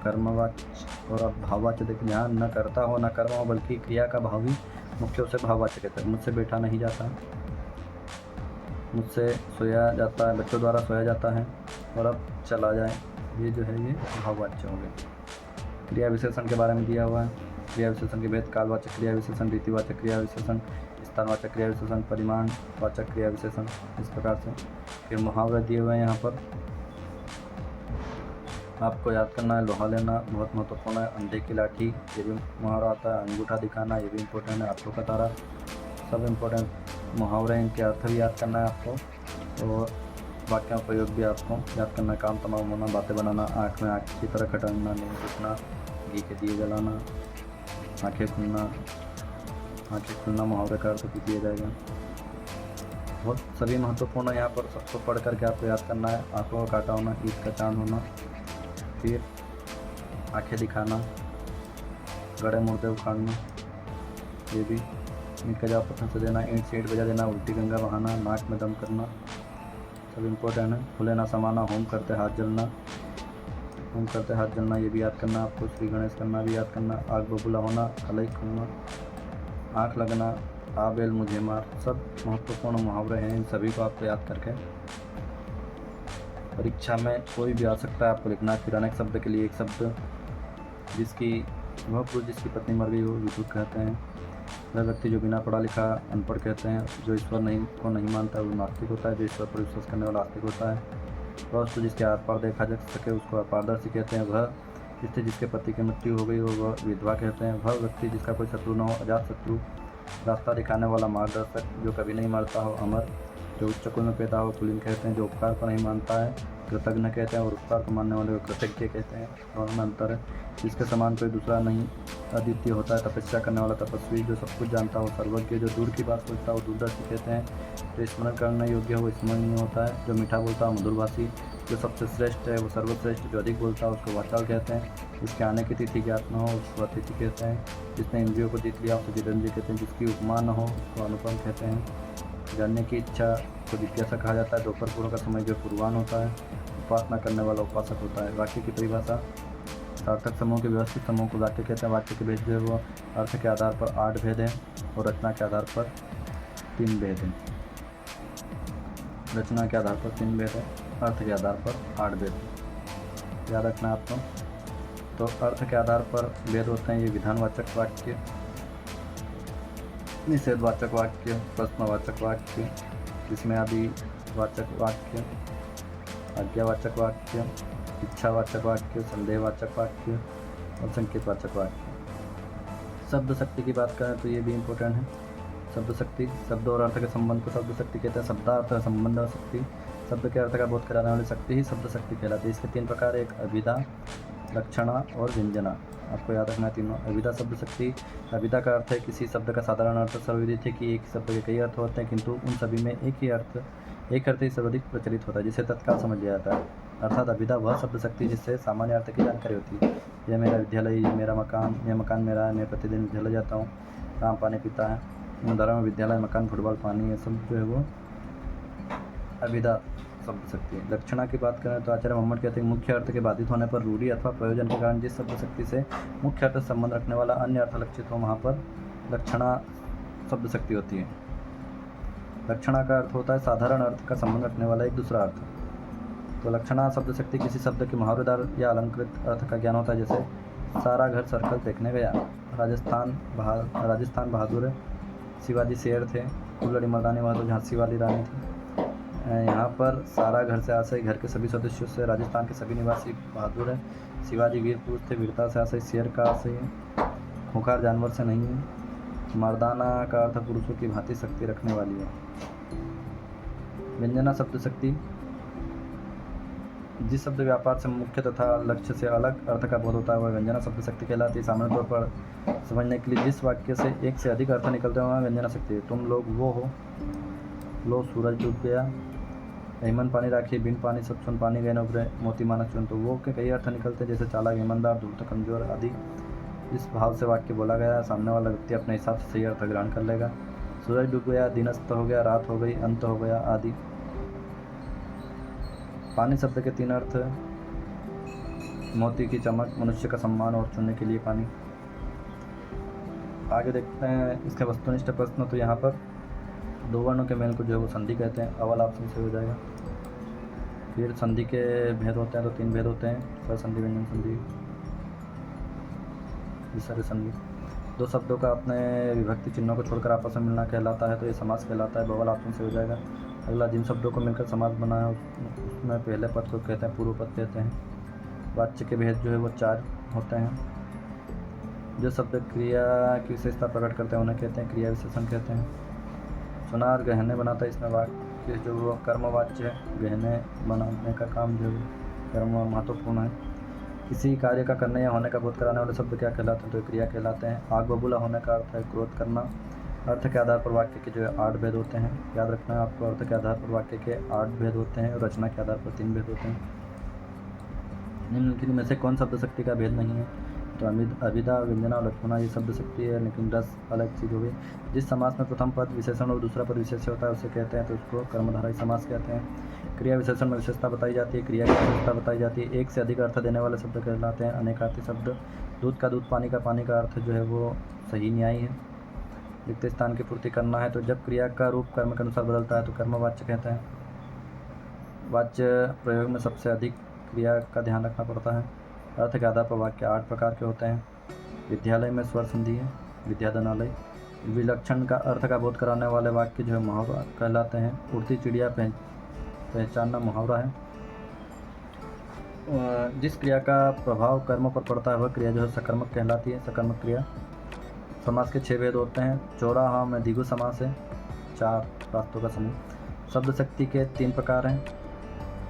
Speaker 1: कर्मवाच्य। और अब भाववाच्य देखिए, यहाँ न करता हो न कर्म हो बल्कि क्रिया का भाव ही मुख्य, उसे भाववाच्य कहते हैं। मुझसे बैठा नहीं जाता, मुझसे सोया जाता है, बच्चों द्वारा सोया जाता है, और अब चला जाए, ये जो है ये भाववाच्य हो गए। क्रिया विशेषण के बारे में दिया हुआ है। क्रिया विशेषण के भेद: कालवाचक क्रिया विशेषण, रीतिवाचक क्रिया विशेषण, स्थानवाचक क्रिया विशेषण, परिमाणवाचक क्रिया विशेषण, इस प्रकार से। फिर मुहावरे दिए हुए हैं यहाँ पर, आपको याद करना है। लोहा लेना बहुत महत्वपूर्ण है। अंधे की लाठी, ये भी मुहावरा आता है। अंगूठा दिखाना, ये भी इम्पोर्टेंट है। आंखों का तारा, सब इम्पोर्टेंट मुहावरे, इनके अर्थ भी याद करना है आपको, और वाक्यों प्रयोग भी आपको याद करना है। काम तमाम होना, बातें बनाना, आँख में आँख की तरह खटकना, नींद टूटना, घी के दिए जलाना, आँखें खुलना मुहावरे का अर्थ भी दिया जाएगा। बहुत सभी महत्वपूर्ण है यहाँ पर, सबको पढ़ करके आपको याद करना है। आँखों का काटा होना, ईद का चांद होना, फिर आँखें दिखाना, गड़े मुर्दे उखाड़ना, ये भी। ईंट का जवाब पसंद से देना, ईंट से ईंट बजा देना, उल्टी गंगा बहाना, नाक में दम करना, सब इम्पोर्टेंट है। खुले ना समाना, होम करते हाथ जलना, ये भी याद करना आपको। श्री गणेश करना भी याद करना। आग बबूला होना, अलग खुलना, आँख लगना, आ बेल मुझे मार, सब महत्वपूर्ण मुहावरे हैं। इन सभी को आपको याद करके परीक्षा में कोई भी आ सकता है, आपको लिखना है। किराने के शब्द के लिए एक शब्द, वह पुरुष जिसकी पत्नी मर गई हो विधुर कहते हैं। वह व्यक्ति जो बिना पढ़ा लिखा अनपढ़ कहते हैं। जो ईश्वर को नहीं मानता वो नास्तिक होता है। जो ईश्वर पर विश्वास करने वाला आस्तिक होता है। वह वस्तु जिसके आर पार देखा जा सके उसको अपारदर्शी कहते हैं। वह स्त्री जिसके पति की मृत्यु हो गई हो वह विधवा कहते हैं। वह व्यक्ति जिसका कोई शत्रु न हो अजात शत्रु। रास्ता दिखाने वाला मार्गदर्शक, जो कभी नहीं मरता हो अमर। जो उच्च कुल में पैदा हो कुलीन कहते हैं। जो उपकार को नहीं मानता है कृतज्ञ कहते हैं, और उपकार को मानने वाले को कृतज्ञ कहते हैं। दोनों में अंतर है। जिसके समान कोई दूसरा नहीं अद्वितीय होता है। तपस्या करने वाला तपस्वी, जो सब कुछ जानता हो सर्वज्ञ। जो दूर की बात सोचता हो दूरदर्शी कहते हैं। जो स्मरण करने योग्य हो स्मरणीय होता है। जो मीठा बोलता हो मधुरभाषी। जो सबसे श्रेष्ठ है वो सर्वश्रेष्ठ। जो अधिक बोलता है उसको वाचाल कहते हैं। जिसके आने की तिथि ज्ञात न हो उसको अतिथि कहते हैं। जिसने इंद्रियों को जीत लिया उसको जितेंद्रिय कहते हैं। जिसकी उपमा न हो उसको अनुपम कहते हैं। जानने की इच्छा को जिज्ञासा कहा जाता है। दोपहर पूर्व का समय जो पूर्वान होता है। उपासना करने वाला उपासक होता है। वाक्य की परिभाषा: सार्थक समूह के व्यवस्थित समूह को वाक्य कहते हैं। वाक्य के भेद जो है वो अर्थ के आधार पर 8 भेद हैं और रचना के आधार पर 3 भेद हैं। रचना के आधार पर 3 भेद है, अर्थ के आधार पर 8 भेद याद रखना आपको। तो अर्थ के आधार पर भेद होते हैं ये: विधानवाचक वाक्य, निषेधवाचक वाक्य, प्रश्नवाचक वाक्य, जिसमें आदि वाचक वाक्य, आज्ञावाचक वाक्य, इच्छावाचक वाक्य, संदेहवाचक वाक्य और संकेतवाचक वाक्य। शब्द शक्ति की बात करें तो ये भी इम्पोर्टेंट है। शब्द शक्ति, शब्द और अर्थ के संबंध को शब्द शक्ति कहते हैं। शब्दार्थ संबंध और शक्ति, शब्द के अर्थ का बोध कराने वाली शक्ति ही शब्द शक्ति कहलाती है। इसके 3 प्रकार: एक अभिधा, लक्षणा और व्यंजना। आपको याद रखना है तीनों। अभिधा शब्द शक्ति, अभिधा का अर्थ है किसी शब्द का साधारण अर्थ। सर्वविदित है कि एक शब्द के कई अर्थ होते हैं किंतु उन सभी में एक अर्थ ही सर्वाधिक प्रचलित होता है, जिसे तत्काल समझ लिया जाता है। अर्थात अभिधा वह शब्द शक्ति जिससे सामान्य अर्थ की जानकारी होती है। यह मेरा विद्यालय, ये मेरा मकान, यह मकान मेरा है, मैं प्रतिदिन विद्यालय जाता हूँ, राम पानी पीता है। उदाहरण में विद्यालय, मकान, फुटबॉल, पानी, ये सब जो है वो अभिधा शब्द शक्ति है। लक्षणा की बात करें तो आचार्य मोहम्मद कहते हैं मुख्य अर्थ के बाधित होने पर रूढ़ि अथवा प्रयोजन के कारण जिस शब्द शक्ति से मुख्य अर्थ संबंध रखने वाला अन्य अर्थ लक्षित हो वहाँ पर लक्षणा शब्द शक्ति होती है। लक्षणा का अर्थ होता है साधारण अर्थ का संबंध रखने वाला एक दूसरा अर्थ। तो लक्षणा शब्द शक्ति किसी शब्द के मुहावरेदार या अलंकृत अर्थ का ज्ञान होता है। जैसे सारा घर सर्कल देखने गया, राजस्थान बहादुर, शिवाजी शेर थे, फुलड़ी मर्दानी वह तो झांसी वाली रानी थी। यहाँ पर सारा घर से आशय घर के सभी सदस्यों से, राजस्थान के सभी निवासी बहादुर है, शिवाजी वीर पुरुष थे, वीरता से आशय शेर का आशय है, खूंखार जानवर से नहीं है। मर्दाना का अर्थ पुरुषों की भांति शक्ति रखने वाली है। व्यंजना शब्द शक्ति जिस शब्द व्यापार से मुख्य तथा लक्ष्य से अलग अर्थ का बोध होता है वह व्यंजना शब्द शक्ति कहलाती है। सामान्य तौर पर समझने के लिए जिस वाक्य से एक से अधिक अर्थ निकलते हैं वह व्यंजना शक्ति है। तुम लोग वो हो, लो सूरज डूब गया, ईमान पानी राखी, बिन पानी सब सुन, पानी गए न उभरे, मोती माना चुन। तो वो के कई अर्थ निकलते हैं जैसे चालाक, ईमानदार, धूर्त, कमजोर आदि। जिस भाव से वाक्य बोला गया है सामने वाला व्यक्ति अपने हिसाब से सही अर्थ ग्रहण कर लेगा। सूरज डूब गया, दिन अस्त हो गया, रात हो गई, अंत हो गया आदि। पानी शब्द के 3 अर्थ: मोती की चमक, मनुष्य का सम्मान और चुनने के लिए पानी। आगे देखते हैं इसके वस्तुनिष्ठ प्रश्न। तो यहाँ पर 2 वर्णों के मेल को जो है वो संधि कहते हैं, अवल ऑप्शन से हो जाएगा। फिर संधि के भेद होते हैं तो 3 भेद होते हैं: स्वर संधि, व्यंजन संधि, विसर्ग संधि। 2 शब्दों का अपने विभक्ति चिन्हों को छोड़कर आपस में मिलना कहलाता है तो ये समास कहलाता है, बवल ऑप्शन से हो जाएगा। अगला, जिन शब्दों को मिलकर समास बना है उसमें पहले पद को कहते हैं पूर्व पद कहते हैं। वाच्य के भेद जो है वो 4 होते हैं। जो शब्द क्रिया की विशेषता प्रकट करते हैं उन्हें कहते हैं क्रिया विशेषण कहते हैं। सुनार गहने बनाता है, इसमें वाक्य जो वो कर्मवाच्य है, गहने बनाने का काम जो कर्म महत्वपूर्ण है। किसी कार्य का करने या होने का बोध कराने वाले शब्द क्या कहलाते हैं? तो क्रिया कहलाते हैं। आग बबूला होने का अर्थ है क्रोध करना। अर्थ के आधार पर वाक्य के जो है 8 भेद होते हैं, याद रखना है आपको। अर्थ के आधार पर वाक्य के 8 भेद होते हैं और रचना के आधार पर 3 भेद होते हैं। निम्नलिखित में से कौन शब्द शक्ति का भेद नहीं है? तो अभिधा, व्यंजना और लक्षणा ये शब्द शक्ति है, लेकिन रस अलग चीज़ हो गई। जिस समास में प्रथम पद विशेषण और दूसरा पद विशेष्य होता है उसे कहते हैं तो उसको कर्मधारय समास कहते हैं। क्रिया विशेषण में विशेषता बताई जाती है, क्रिया की विशेषता बताई जाती है। एक से अधिक अर्थ देने वाले शब्द कहलाते हैं अनेकार्थी शब्द। दूध का दूध, पानी का अर्थ जो है वो सही न्यायी है। रिक्त स्थान की पूर्ति करना है तो जब क्रिया का रूप कर्म के अनुसार बदलता है तो कर्मवाच्य कहते हैं। वाच्य प्रयोग में सबसे अधिक क्रिया का ध्यान रखना पड़ता है। अर्थ के आधार पर वाक्य 8 प्रकार के होते हैं। विद्यालय में स्वर संधि है, विद्याधनालय। विलक्षण का अर्थ का बोध कराने वाले वाक्य जो है मुहावरा कहलाते हैं। उड़ती चिड़िया पहचानना मुहावरा है। जिस क्रिया का प्रभाव कर्म पर पड़ता है वह क्रिया जो है सकर्मक कहलाती है, सकर्मक क्रिया। समास के 6 भेद होते हैं। चौराहा में द्विगु समास है, 4 प्रास्तों का समूह। शब्द शक्ति के 3 प्रकार हैं: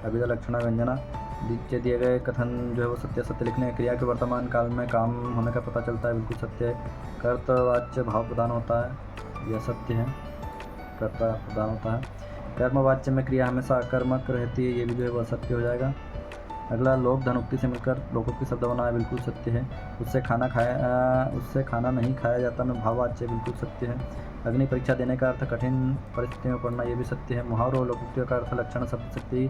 Speaker 1: अभिधा, लक्षणा, व्यंजना। नीचे दिए गए कथन जो है वो सत्य सत्य लिखने हैं। क्रिया के वर्तमान काल में काम होने का पता चलता है, बिल्कुल सत्य है। कर्तवाच्य भाव प्रदान होता है, यह सत्य है, कर्ता प्रदान होता है। कर्मवाच्य में क्रिया हमेशा अकर्मक रहती है, ये भी जो है वो सत्य हो जाएगा। अगला, लोक धनोक्ति से मिलकर लोकोक्ति शब्द बना है, बिल्कुल सत्य है। उससे खाना नहीं खाया जाता में भाववाच्य, बिल्कुल सत्य है। अग्नि परीक्षा देने का अर्थ कठिन परिस्थितियों में पड़ना, ये भी सत्य है। मुहावरों और लोकोक्तियों का अर्थ लक्षण शब्द शक्ति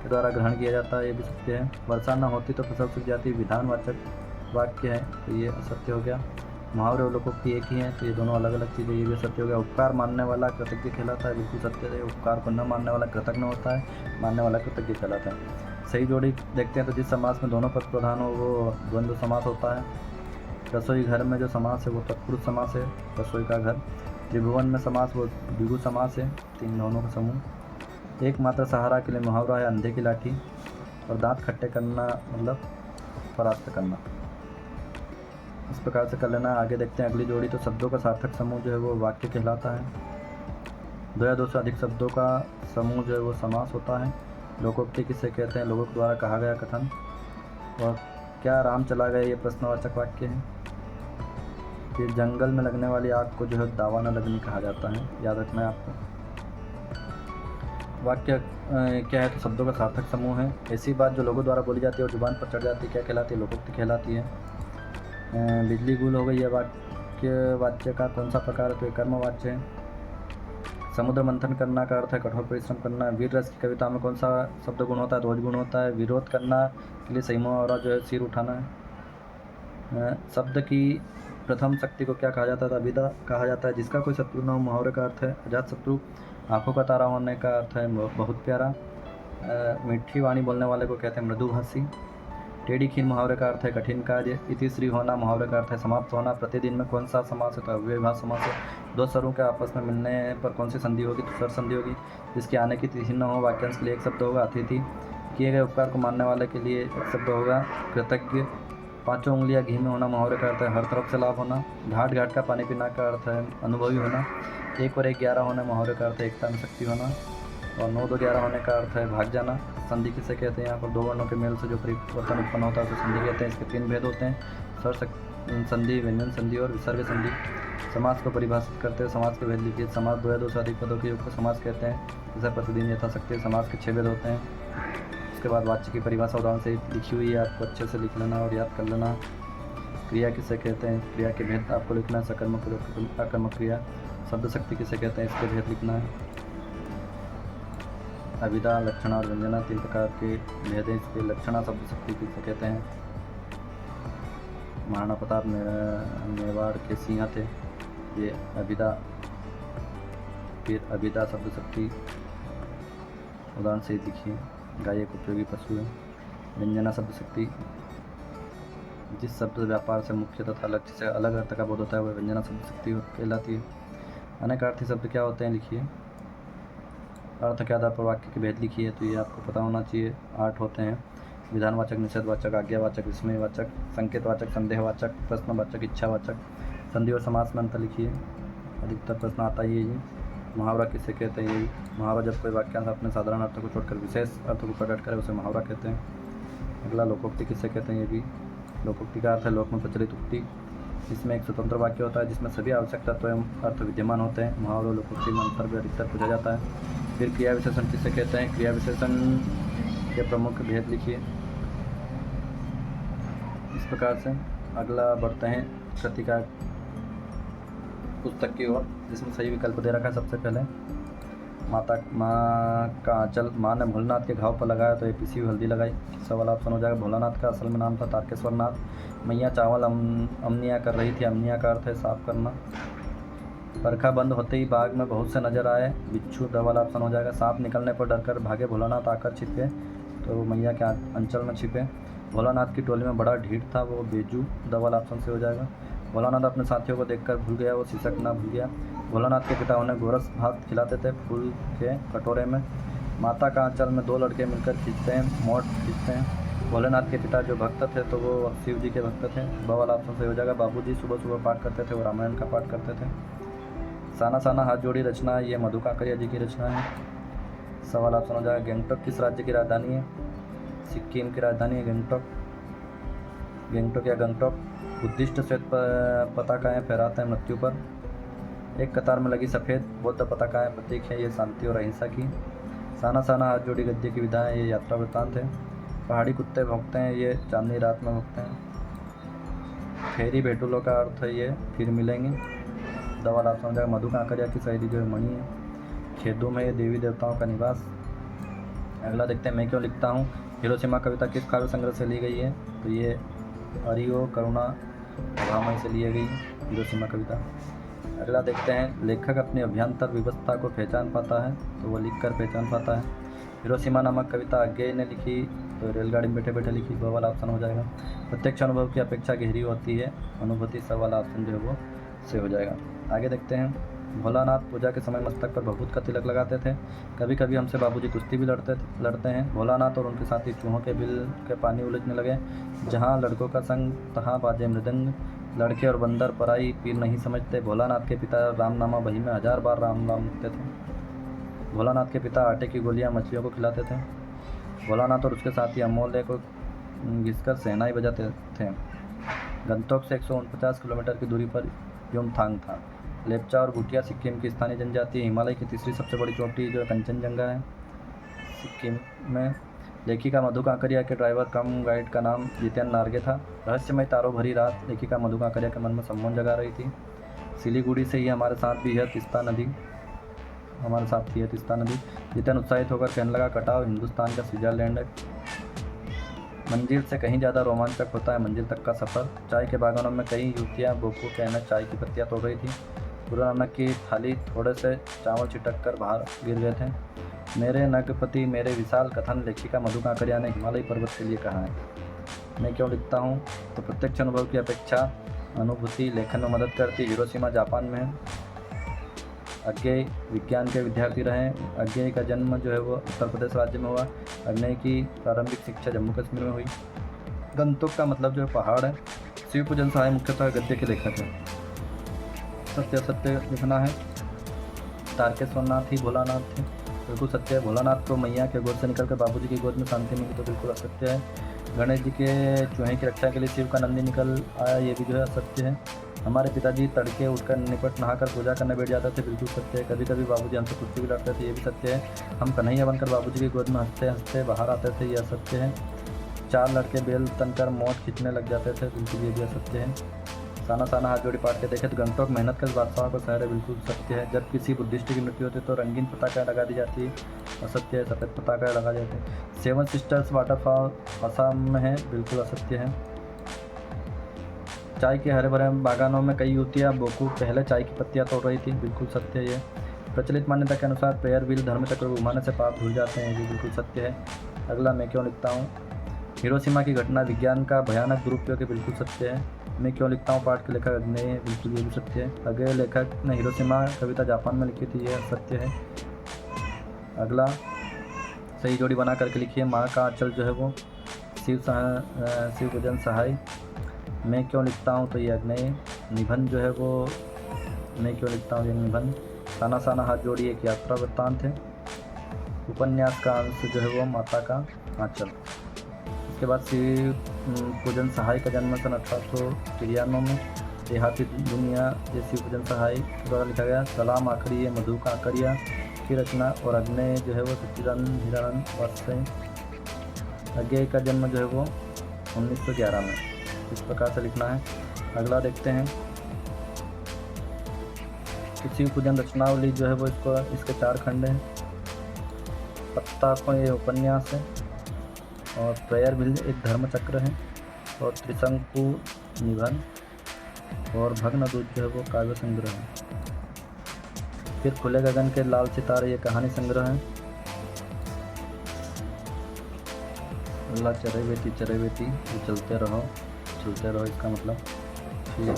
Speaker 1: के द्वारा ग्रहण किया जाता है, ये भी सत्य है। वर्षा न होती तो फसल सूख जाती, विधानवाचक वाक्य है तो ये असत्य हो गया। मुहावरे और लोकोक्ति एक ही हैं तो ये दोनों अलग अलग चीज़ें, ये भी सत्य हो गया। उपकार मानने वाला कृतज्ञ कहलाता है, बिल्कुल सत्य है। उपकार को न मानने वाला कृतज्ञ होता है, मानने वाला कृतज्ञ कहलाता है। सही जोड़ी देखते हैं तो जिस समास में दोनों पद प्रधान हो वो द्वंद्व समास होता है। रसोई घर में जो समास है वो तत्पुरुष समास है, रसोई का घर। त्रिभुवन में समास वो द्विगु समास है, 3 दोनों का समूह। एकमात्र सहारा के लिए मुहावरा है अंधे की लाठी। और दांत खट्टे करना मतलब परास्त करना। इस प्रकार से कर लेना। आगे देखते हैं अगली जोड़ी। तो शब्दों का सार्थक समूह जो है वो वाक्य कहलाता है। 2 या 2 से अधिक शब्दों का समूह जो है वो समास होता है। लोकोक्ति किसे कहते हैं? लोगों के द्वारा कहा गया कथन। और क्या राम चला गया, ये प्रश्नवाचक वाक्य है। फिर जंगल में लगने वाली आग को जो है दावा न लगनी कहा जाता है, याद रखना है आपको। वाक्य क्या है? तो शब्दों का सार्थक समूह है। ऐसी बात जो लोगों द्वारा बोली जाती है और जुबान पर चढ़ जाती है क्या कहलाती है? लोकोक्ति कहलाती है। बिजली गुल हो गई, यह वाच्य का कौन सा प्रकार है? तो ये कर्मवाच्य है। समुद्र मंथन करना का अर्थ है कठोर परिश्रम करना। वीर रस की कविता में कौन सा शब्द गुण होता है? ध्वज गुण होता है। विरोध करना के लिए सही मुहावरा जो है सिर उठाना है। शब्द की प्रथम शक्ति को क्या कहा जाता है? तो अभिधा कहा जाता है। जिसका कोई शत्रु न हो, मुहावरे का अर्थ है अजात शत्रु। आंखों का तारा होने का अर्थ है बहुत प्यारा। मीठी वाणी बोलने वाले को कहते हैं मृदुभाषी। टेढ़ी खीर मुहावरे का अर्थ है कठिन कार्य। इतिश्री होना मुहावरे का अर्थ है समाप्त होना। प्रतिदिन में कौन सा समास है? तो अव्ययभाव समास है। 2 स्वरों के आपस में मिलने पर कौन सी संधि होगी? तो स्वर संधि होगी। जिसके आने की तिथि न हो, वाक्यांश के लिए एक शब्द होगा अतिथि। किए गए उपकार को मानने वाले के लिए एक शब्द होगा कृतज्ञ। 5 उंगलियां घी में होना मुहावरे का अर्थ है हर तरफ से लाभ होना। घाट घाट का पानी पीना का अर्थ है अनुभवी होना। 1 और 1 11 होना मुहावरे का अर्थ है एकता में शक्ति होना। और 9 2 11 होने का अर्थ है भाग जाना। संधि किसे कहते हैं? यहाँ पर 2 वर्णों के मेल से जो परिवर्तन उत्पन्न होता है तो संधि कहते हैं। इसके 3 भेद होते हैं: स्वर संधि, व्यंजन संधि और विसर्ग संधि। समास को परिभाषित करते हैं। समास के भेद लिखिए। समास 2 या 2 से अधिक पदों के योग को समास कहते हैं। जैसे प्रतिदिन यथाशक्ति। समास के 6 भेद होते हैं। उसके बाद वाच्य की परिभाषा उदाहरण से लिखी हुई है, आपको अच्छे से लिख लेना और याद कर लेना। क्रिया किसे कहते हैं, क्रिया के भेद आपको लिखना है। सकर्मक अकर्मक क्रिया। शब्द शक्ति किसे कहते हैं, इसके भेद लिखना है। अभिधा, लक्षणा और व्यंजना 3 प्रकार के भेद हैं इसके। लक्षणा शब्द शक्ति किसे कहते हैं। महाराणा प्रताप मेवाड़ के सिंह थे, ये अभिधा। फिर अभिधा शब्द शक्ति उदाहरण से लिखिए। गाय एक उपयोगी पशु है। व्यंजना शब्द शक्ति जिस शब्द व्यापार से मुख्य तथा लक्ष्य से अलग अर्थ का बोध होता है वह व्यंजना शब्द शक्ति कहलाती है। अनेकार्थी शब्द क्या होते हैं लिखिए। अर्थ के आधार पर वाक्य के भेद लिखिए, तो ये आपको पता होना चाहिए। 8 होते हैं। विधानवाचक, निषेधवाचक, आज्ञावाचक, विस्मयवाचक, संकेतवाचक, संदेहवाचक, प्रश्नवाचक, इच्छावाचक। संधि और समास में अंतर लिखिए। अधिकतर प्रश्न आता ही है ये। मुहावरा किसे कहते हैं, ये मुहावरा जब कोई वाक्यांश अपने साधारण अर्थ को छोड़कर विशेष अर्थ को प्रकट करे उसे मुहावरा कहते हैं। अगला लोकोक्ति किसे कहते हैं, ये भी। लोकोक्ति का अर्थ है लोक में प्रचलित उक्ति। इसमें एक स्वतंत्र वाक्य होता है जिसमें सभी आवश्यक तत्व एवं अर्थ विद्यमान होते हैं। मुहावरा और लोकोक्ति में अंतर भी अधिकतर पूछा जाता है। फिर क्रिया विशेषण किसे कहते हैं, क्रिया विशेषण के प्रमुख भेद लिखिए इस प्रकार से। अगला बढ़ते हैं कृतिका पुस्तक की ओर, जिसमें सही विकल्प दे रखा है। सबसे पहले माँ का आंचल, माँ ने भोलेनाथ के घाव पर लगाया तो ये पिसी हुई हल्दी लगाई। सवाल ऑप्शन हो जाएगा। भोलानाथ का असल में नाम था तारकेश्वर नाथ। मैया चावल अमनिया कर रही थी, अमनिया का अर्थ है साफ करना। बरखा बंद होते ही बाग में बहुत से नजर आए बिच्छू, डबल ऑप्शन हो जाएगा। सांप निकलने पर डरकर भागे, भोलानाथ आकर छिपे तो मैया के अंचल में छिपे। भोलानाथ की टोली में बड़ा ढीठ था, वो बेजू, डबल ऑप्शन से हो जाएगा। भोलानाथ अपने साथियों को देखकर भूल गया, वो सिसक ना भूल गया। भोलानाथ के पिता उन्हें गोरस भात खिलाते थे फूल के कटोरे में। माता का आंचल में 2 लड़के मिलकर खींचते हैं, मोट खींचते हैं। भोलेनाथ के पिता जो भक्त थे तो वो शिव जी के भक्त थे, बवाल ऑप्शन से हो जाएगा। बाबूजी सुबह सुबह पाठ करते थे, वो रामायण का पाठ करते थे। साना साना हाथ जोड़ी रचना, ये मधु काकरिया जी की रचना है। सवाल ऑप्शन हो जाएगा। गंगटोक किस राज्य की राजधानी है, सिक्किम की राजधानी है गंगटोक। गंगटोक या गंगटोक। बुद्धिस्ट श्वेत पताकाएँ फहराते हैं मृत्यु पर। एक कतार में लगी सफ़ेद बौद्ध पताकाएँ प्रतीक है, ये शांति और अहिंसा की। साना साना हाथ जोड़ी गद्य की विधा है, ये यात्रा वृत्तांत है। पहाड़ी कुत्ते भौंकते हैं, ये चांदनी रात में भौंकते हैं। फेरी भेटुलों का अर्थ है ये फिर मिलेंगे, दवाल ऑप्शन हो जाएगा। मधु काकरिया की शायरी जो है मणि है। खेदों में ये देवी देवताओं का निवास। अगला देखते हैं मैं क्यों लिखता हूँ। हिरोशिमा कविता किस काव्य संग्रह से ली गई है, तो ये अरियो करुणा अभामय से ली गई हिरोशिमा कविता। अगला देखते हैं लेखक अपनी अभ्यंतर व्यवस्था को पहचान पाता है, तो वो लिखकर पहचान पाता है। हिरोशिमा नामक कविता अज्ञेय ने लिखी, तो रेलगाड़ी में बैठे बैठे लिखी, बवाल ऑप्शन हो जाएगा। प्रत्यक्ष अनुभव की अपेक्षा गहरी होती है अनुभूति, सवाल ऑप्शन जो है वो से हो जाएगा। आगे देखते हैं। भोलानाथ पूजा के समय मस्तक पर भभूत का तिलक लगाते थे। कभी कभी हमसे बाबूजी कुश्ती भी लड़ते हैं। भोलानाथ और उनके साथी चूहों के बिल के पानी उलझने लगे। जहाँ लड़कों का संग तहाँ बाजे मृदंग। लड़के और बंदर पराई पीर नहीं समझते। भोलानाथ के पिता रामनामा बही में 1000 बार राम नाम लिखते थे। भोलानाथ के पिता आटे की गोलियां मछलियों को खिलाते थे। भोलानाथ और उसके साथी अमोले को घिसकर शहनाई बजाते थे। गंगटोक से 149 किलोमीटर की दूरी पर युमथांग था। लेप्चा और भूटिया सिक्किम की स्थानीय जनजाति है। हिमालय की तीसरी सबसे बड़ी चोटी जो कंचनजंगा है सिक्किम में। लेखिका मधु काकरिया के ड्राइवर कम गाइड का नाम जितेन नार्गे था। रहस्यमय तारों भरी रात लेखिका मधु काकरिया के मन में सम्मोहन जगा रही थी। सिलीगुड़ी से ही हमारे साथ भी है तीस्ता नदी, हमारे साथ थी है तीस्ता नदी। जितेन उत्साहित होकर कहने लगा, कटाव हिंदुस्तान का स्विट्जरलैंड है। मंजिल से कहीं ज़्यादा रोमांचक होता है मंजिल तक का सफ़र। चाय के बागानों में कई युवतियाँ बोको कहना चाय की पत्तियाँ तोड़ रही थी। गुरु नानक की थाली थोड़े से चावल छिटक कर बाहर गिर गए थे। मेरे नगपति मेरे विशाल कथन लेखिका मधु काकरिया ने हिमालय पर्वत के लिए कहा है। मैं क्यों लिखता हूँ, तो प्रत्यक्ष अनुभव की अपेक्षा अनुभूति लेखन में मदद करती। हिरोशिमा जापान में है। अज्ञेय विज्ञान के विद्यार्थी रहे। अज्ञेय का जन्म जो है वो उत्तर प्रदेश राज्य में हुआ। अज्ञेय की प्रारंभिक शिक्षा जम्मू कश्मीर में हुई। गंगटोक का मतलब जो है पहाड़ है। शिव पूजन सहाय मुख्यतः गद्य के लेखक है। सत्य सत्य लिखना है। तारकेश्वर नाथ ही भोलानाथ थे, बिल्कुल सत्य है। भोलानाथ को मैया के गोद से निकलकर बाबूजी की गोद में शांति मिली, तो बिल्कुल असत्य है। गणेश जी के चूहे की रक्षा के लिए शिव का नंदी निकल आया, ये भी जो है असत्य है। हमारे पिताजी तड़के उठकर निपट नहाकर पूजा करने बैठ जाते थे, बिल्कुल सत्य है। कभी कभी बाबूजी हमसे कुश्ती भी लड़ते थे, ये भी सत्य है। हम कन्हैया बनकर बाबूजी की गोद में हंसते हंसते बाहर आते थे, ये असत्य है। 4 लड़के बेल तनकर मौत खींचने लग जाते थे, बिल्कुल ये भी असत्य है। साना साना हाथ जोड़ी पाठ के देखें तो गंगटोक मेहनत कश बादशाहों का शहर है, बिल्कुल सत्य है। जब किसी बुद्धिस्ट की मृत्यु होती है तो रंगीन पताका लगा दी जाती है, असत्य है। सफ़ेद पताका लगा जाते हैं। 7 सिस्टर्स वाटरफॉल असम में है, बिल्कुल असत्य है। चाय के हरे भरे बागानों में कई युवतियाँ बोकू पहले चाय की पत्तियाँ तोड़ रही थी, बिल्कुल सत्य है ये। प्रचलित मान्यता के अनुसार प्रेयर व्हील धर्म चक्र को घुमाने से पाप धुल जाते हैं, ये बिल्कुल सत्य है। अगला मैं क्यों लिखता हूँ। हिरोशिमा की घटना विज्ञान का भयानक दुरुपयोग है, बिल्कुल सत्य है। मैं क्यों लिखता हूँ पाठ के लेखक अग्नेय है, बिल्कुल ये भी सत्य है। अगले लेखक ने हिरोशिमा कविता जापान में लिखी थी, यह सत्य है। अगला सही जोड़ी बना करके लिखिए। माँ का आंचल जो है वो शिव भजन सहाय। मैं क्यों लिखता हूँ तो ये अग्नेय। निबंध जो है वो मैं क्यों लिखता हूँ ये निबंध। साना साना हाथ जोड़ी एक यात्रा वृत्तांत है। उपन्यास का अंश जो है वो माता का आंचल। इसके बाद शिव पूजन सहाय का जन्म सन 1893 में देहाती दुनिया ये शिव पूजन सहाय द्वारा लिखा गया। सलाम आखिरी ये मधु का आकरिया की रचना। और अग्नेय जो है वो सच्चिदानंद हीरानंद वाजपेयी। अज्ञेय का जन्म जो है वो 1911 में। इस प्रकार से लिखना है। अगला देखते हैं। शिव पूजन रचनावली जो है वो इसके 4 खंड हैं। पत्ता को ये उपन्यास है। और प्रेयर व्हील एक धर्म चक्र है। और त्रिशंकु निबंध। और भग्नदूत जो है वो काव्य संग्रह है। फिर खुले गगन के लाल सितारे ये कहानी संग्रह है। अल्लाह चरे बेटी ये चलते रहो इसका मतलब। फिर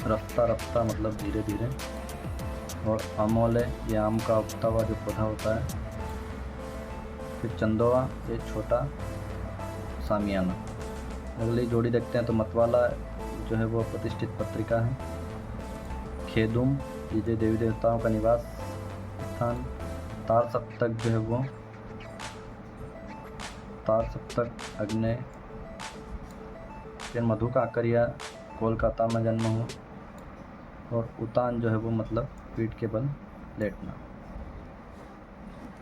Speaker 1: रफ्ता रफ्ता मतलब धीरे धीरे। और अमोले ये आम का उगता हुआ जो पौधा होता है। फिर चंदोआ ये छोटा सामियाना। अगली जोड़ी देखते हैं तो मतवाला जो है वो प्रतिष्ठित पत्रिका है। खेदुम ये जो देवी देवताओं का निवास स्थान। तार सप्तक जो है वो तार सप्तक अग्नेय। फिर मधु का आकरिया कोलकाता में जन्म हुआ। और उतान जो है वो मतलब पीठ के बल लेटना।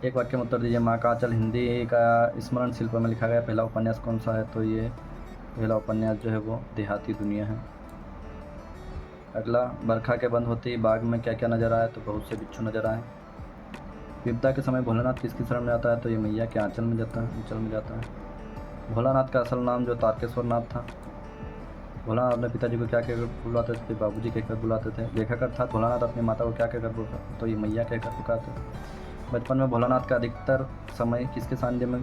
Speaker 1: एक वाक्य में उत्तर दीजिए। माँ का आंचल हिंदी का स्मरण शिल्प में लिखा गया पहला उपन्यास कौन सा है तो ये पहला उपन्यास जो है वो देहाती दुनिया है। अगला बरखा के बंद होते ही बाग में क्या क्या नजर आया तो बहुत से बिच्छू नजर आए। विपदा के समय भोलेनाथ किसकी शरण में आता है तो ये मैया के आंचल में जाता है। भोलानाथ का असल नाम जो तारकेश्वर नाथ था। भोलानाथ अपने पिताजी को क्या कहकर बुलाते थे बाबूजी कहकर बुलाते थे। लेखक अर्थात भोलानाथ अपनी माता को क्या कहकर बुलाते तो ये मैया कहकर पुकारते थे। बचपन में भोलानाथ का अधिकतर समय किसके सानिध्य में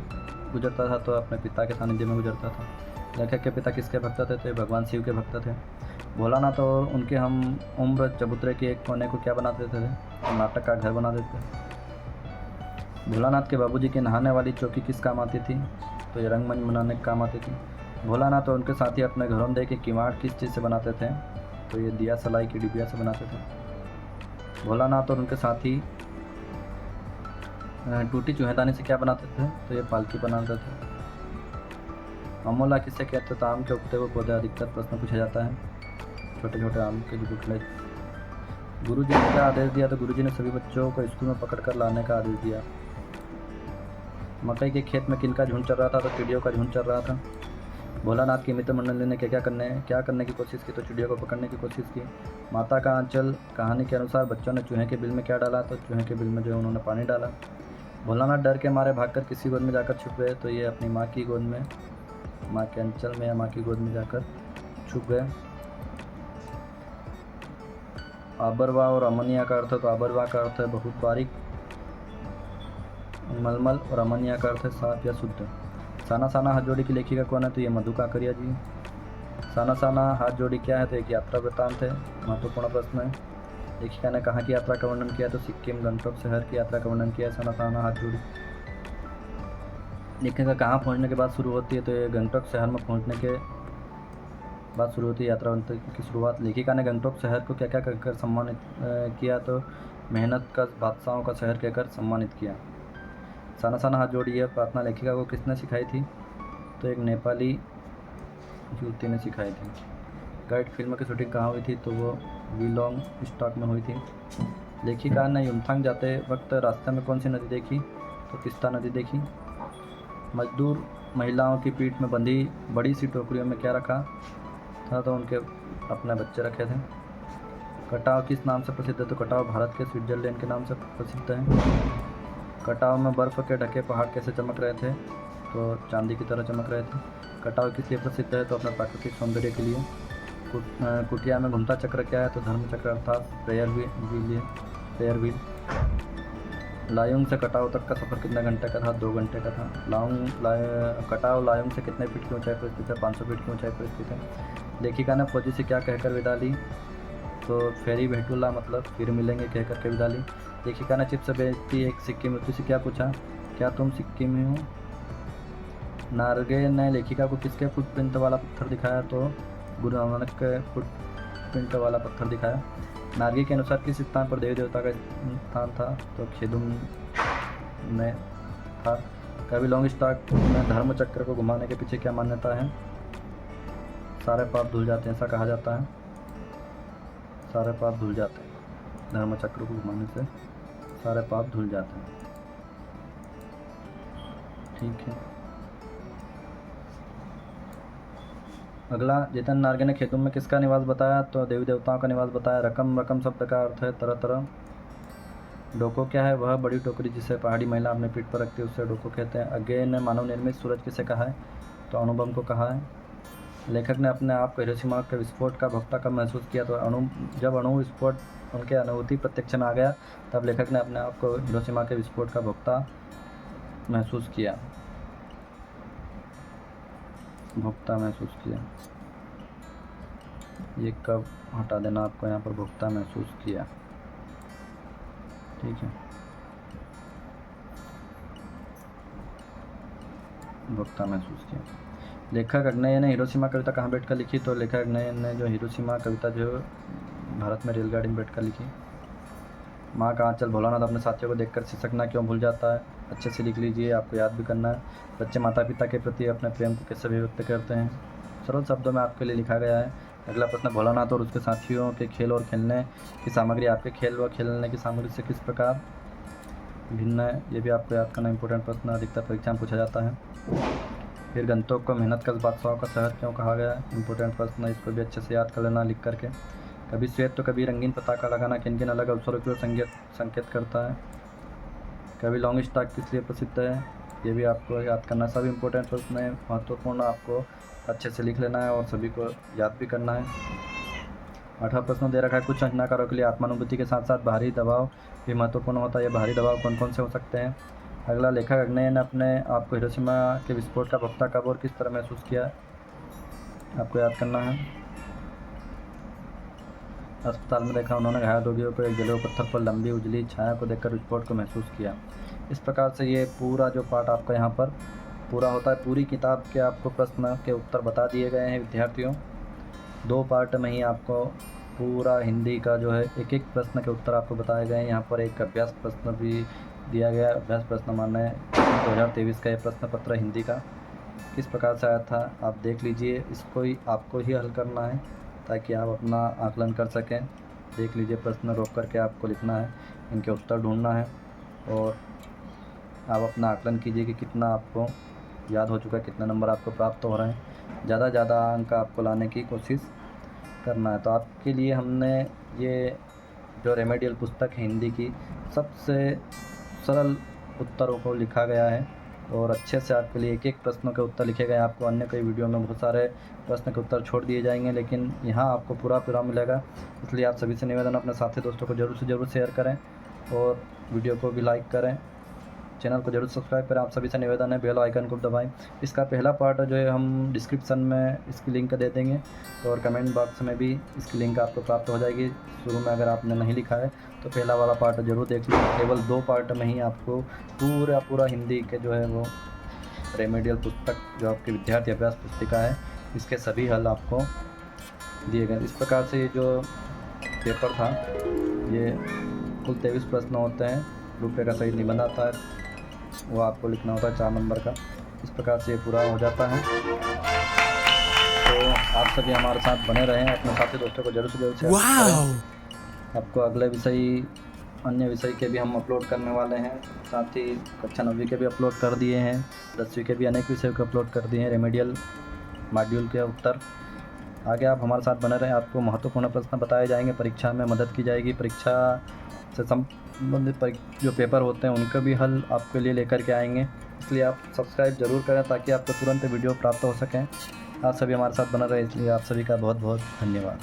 Speaker 1: गुजरता था तो अपने पिता के सानिध्य में गुजरता था। लेखक के पिता किसके भक्त थे तो भगवान शिव के भक्त थे। भोलानाथ और उनके हम उम्र चबूतरे के एक कोने को क्या बना देते थे तो नाटक का घर बना देते थे। भोलानाथ के बाबूजी की नहाने वाली चौकी किस काम आती थी तो ये रंगमंच बनाने के काम आती थी। भोलानाथ और उनके साथी अपने घरों दे के किवाड़ किस चीज़ से बनाते थे तो ये दिया सलाई की डिबिया से बनाते थे। भोलानाथ और उनके साथी टूटी चूहेदानी से क्या बनाते थे तो ये पालकी बनाते थे। अमोला किससे कहते तो आम के उगते हुए पौधे अधिकतर प्रश्न पूछा जाता है। छोटे छोटे आम के जो गुठले। गुरु जी ने क्या आदेश दिया तो गुरु जी ने सभी बच्चों को स्कूल में पकड़ कर लाने का आदेश दिया। मकई के खेत में किनका झुंड चल रहा था तो चिड़ियों का झुंड चल रहा था। भोलानाथ की मित्र मंडली ने क्या करने की कोशिश की तो चिड़ियों को पकड़ने की कोशिश की। माता का आंचल कहानी के अनुसार बच्चों ने चूहे के बिल में क्या डाला तो चूहे के बिल में जो है उन्होंने पानी डाला। भोलानाथ डर के मारे भागकर किसी गोद में जाकर छुप गए तो ये अपनी माँ की गोद में माँ के अंचल में या माँ की गोद में जाकर छुप गए। आबरवा और अमनिया का अर्थ है तो आबरवा का अर्थ है बहुत बारीक मलमल और अमनिया का अर्थ है साफ या शुद्ध। साना साना हाथ जोड़ी की लेखिका कौन है तो ये मधु काकरिया जी। साना साना हाथ जोड़ी क्या है तो एक यात्रा वृत्तांत है, महत्वपूर्ण प्रश्न है। लेखिका ने कहाँ की यात्रा का वर्णन किया तो सिक्किम गंगटोक शहर की यात्रा का वर्णन किया। साना साना हाथ जोड़ी लेखिका कहाँ पहुँचने के बाद शुरू होती है तो ये गंगटोक शहर में पहुँचने के बाद शुरू होती है यात्रा की शुरुआत। लेखिका ने गंगटोक शहर को क्या क्या कहकर सम्मानित किया तो मेहनत का बादशाहों का शहर कहकर सम्मानित किया। साना साना हाथ जोड़ी है प्रार्थना लेखिका को किसने सिखाई थी तो एक नेपाली युवती ने सिखाई थी। गाइड फिल्म की शूटिंग कहाँ हुई थी तो वो विलोंग स्टॉक में हुई थी। लेखिका ने युमथांग जाते वक्त रास्ते में कौन सी नदी देखी तो तिस्ता नदी देखी। मजदूर महिलाओं की पीठ में बंधी बड़ी सी टोकरियों में क्या रखा था, तो उनके अपने बच्चे रखे थे। कटाव किस नाम से प्रसिद्ध है, तो कटाव भारत के स्विट्जरलैंड के नाम से प्रसिद्ध है। कटाव में बर्फ़ के ढके पहाड़ कैसे चमक रहे थे, तो चांदी की तरह चमक रहे थे। कटाव किस लिए प्रसिद्ध है, तो अपने प्राकृतिक सौंदर्य के लिए। कुटिया में घूमता चक्र क्या है, तो धर्म चक्र अर्थात प्रेयर व्हील। लायुंग से कटाव तक का सफ़र कितने घंटे का था, 2 घंटे का था। कटाव लायुंग से कितने फीट की ऊंचाई पर स्थित है, 500 फीट की ऊंचाई पर स्थित है। लेखिका ने फौजी से क्या कहकर विदा ली, तो फेरी भेटुल्ला मतलब फिर मिलेंगे कहकर के विदा ली। लेखिका ने चिप से बेचती एक सिक्की मृत्यु से क्या पूछा, क्या तुम सिक्की में हो। नार्गे ने लेखिका को किसके फुटप्रिंट वाला पत्थर दिखाया, तो गुरु नानक के फुटप्रिंट वाला पत्थर दिखाया। नार्गे के अनुसार किस स्थान पर देवी देवता का स्थान था, तो खेदुम में था। कवि लॉन्ग स्टॉक में धर्म चक्र को घुमाने के पीछे क्या मान्यता है, सारे पाप धुल जाते हैं, ऐसा कहा जाता है। सारे पाप धुल जाते हैं, धर्म चक्र को घुमाने से सारे पाप धुल जाते हैं। ठीक है। अगला, जितेंद्र नार्गे ने खेतों में किसका निवास बताया, तो देवी देवताओं का निवास बताया। रकम शब्द का अर्थ है तरह तरह। डोको क्या है, वह बड़ी टोकरी जिसे पहाड़ी महिला अपने पीठ पर रखती है उसे डोको कहते हैं। अज्ञेय ने मानव निर्मित सूरज किसे कहा है, तो अणुबम को कहा है। लेखक ने अपने आप को हिरोशिमा के विस्फोट का भोक्ता कब महसूस किया, तो जब अणु विस्फोट उनके अनुभूति प्रत्यक्ष में आ गया, तब लेखक ने अपने आप को हिरोशिमा के विस्फोट का भोक्ता महसूस किया। ये कब हटा देना आपको यहाँ पर, भोक्ता महसूस किया। ठीक है, भोक्ता महसूस किया। लेखक अग्नेय ने हिरोशिमा कविता कहाँ बैठकर लिखी, तो लेखक अग्नेय ने जो हिरोशिमा कविता जो भारत में रेलगाड़ी में बैठकर लिखी। माँ का आंचल भोलानाथ अपने साथियों को देखकर सिसकना क्यों भूल जाता है, अच्छे से लिख लीजिए, आपको याद भी करना है। बच्चे माता पिता के प्रति अपने प्रेम को कैसे अभिव्यक्त करते हैं, सरल शब्दों में आपके लिए लिखा गया है। अगला प्रश्न, भोलानाथ और उसके साथियों के खेल और खेलने की सामग्री आपके खेल व खेलने की सामग्री से किस प्रकार भिन्न है, ये भी आपको याद करना इंपॉर्टेंट प्रश्न अधिकतर परीक्षा में पूछा जाता है। फिर गंतोक को मेहनत कश बादशाहों का शहर क्यों कहा गया है, इंपॉर्टेंट प्रश्न, इसको भी अच्छे से याद कर लेना लिख करके। कभी श्वेत तो कभी रंगीन पताका लगाना किन किन अलग अवसरों की ओर संकेत करता है। कभी लॉन्ग स्टॉक किस लिए प्रसिद्ध है, ये भी आपको याद करना। सब इंपॉर्टेंट प्रश्न है, महत्वपूर्ण, आपको अच्छे से लिख लेना है और सभी को याद भी करना है। 8वां प्रश्न दे रखा है, कुछ संरचनाकारों के लिए आत्मानुभूति के साथ साथ बाहरी दबाव भी महत्वपूर्ण होता है। ये बाहरी दबाव कौन कौन से हो सकते हैं। अगला, लेखक अग्नेय ने अपने आप को हिरोशिमा के विस्फोट का भोक्ता कब और किस तरह महसूस किया, आपको याद करना है। अस्पताल में देखा उन्होंने घायल रोगियों को एक जले हुए पत्थर पर लंबी उजली छाया को देखकर विस्फोट को महसूस किया। इस प्रकार से ये पूरा जो पार्ट आपका यहाँ पर पूरा होता है। पूरी किताब के आपको प्रश्न के उत्तर बता दिए गए हैं विद्यार्थियों। 2 पार्ट में ही आपको पूरा हिंदी का जो है एक एक प्रश्न के उत्तर आपको बताए गए हैं। यहाँ पर एक अभ्यास प्रश्न भी दिया गया है। अभ्यास प्रश्न माने 2023 का ये प्रश्न पत्र हिंदी का किस प्रकार से आया था, आप देख लीजिए। इसको ही आपको ही हल करना है ताकि आप अपना आकलन कर सकें। देख लीजिए, प्रश्न रोक करके आपको लिखना है, इनके उत्तर ढूंढना है और आप अपना आकलन कीजिए कि कितना आपको याद हो चुका है, कितने नंबर आपको प्राप्त हो रहे हैं। ज़्यादा अंक आपको लाने की कोशिश करना है। तो आपके लिए हमने ये जो रेमेडियल पुस्तक है हिंदी की, सबसे सरल उत्तरों को लिखा गया है और अच्छे से आपके लिए एक एक प्रश्नों के उत्तर लिखे गए हैं। आपको अन्य कई वीडियो में बहुत सारे प्रश्न के उत्तर छोड़ दिए जाएंगे, लेकिन यहाँ आपको पूरा मिलेगा। इसलिए आप सभी से निवेदन, अपने साथी दोस्तों को ज़रूर से ज़रूर शेयर करें और वीडियो को भी लाइक करें, चैनल को जरूर सब्सक्राइब करें। आप सभी से निवेदन है बेल आइकन को दबाएं। इसका पहला पार्ट जो है हम डिस्क्रिप्शन में इसकी लिंक दे देंगे और कमेंट बॉक्स में भी इसकी लिंक आपको प्राप्त हो जाएगी। शुरू में अगर आपने नहीं लिखा है तो पहला वाला पार्ट जरूर देख लीजिए। केवल 2 पार्ट में ही आपको पूरा हिंदी के जो है वो रेमेडियल पुस्तक जो आपकी विद्यार्थी अभ्यास पुस्तिका है, इसके सभी हल आपको दिए गए। इस प्रकार से ये जो पेपर था, ये कुल 23 प्रश्न होते हैं। रूपरेखा सहित निबंध आता है, वो आपको लिखना होता है 4 नंबर का। इस प्रकार से ये पूरा हो जाता है। तो आप सभी हमारे साथ बने रहें, अपने साथी दोस्तों को जरूर से जरूर शेयर करें। आपको अगले विषय अन्य विषय के भी हम अपलोड करने वाले हैं। साथ ही कक्षा 9वीं के भी अपलोड कर दिए हैं, 10वीं के भी अनेक विषयों के अपलोड कर दिए हैं, रेमेडियल मॉड्यूल के उत्तर। आगे आप हमारे साथ बने रहें, आपको महत्वपूर्ण प्रश्न बताए जाएंगे, परीक्षा में मदद की जाएगी, परीक्षा से संबंधित जो पेपर होते हैं उनका भी हल आपके लिए लेकर के आएंगे। इसलिए आप सब्सक्राइब ज़रूर करें ताकि आपको तुरंत वीडियो प्राप्त हो सकें। आप सभी हमारे साथ बने रहें, इसलिए आप सभी का बहुत बहुत धन्यवाद।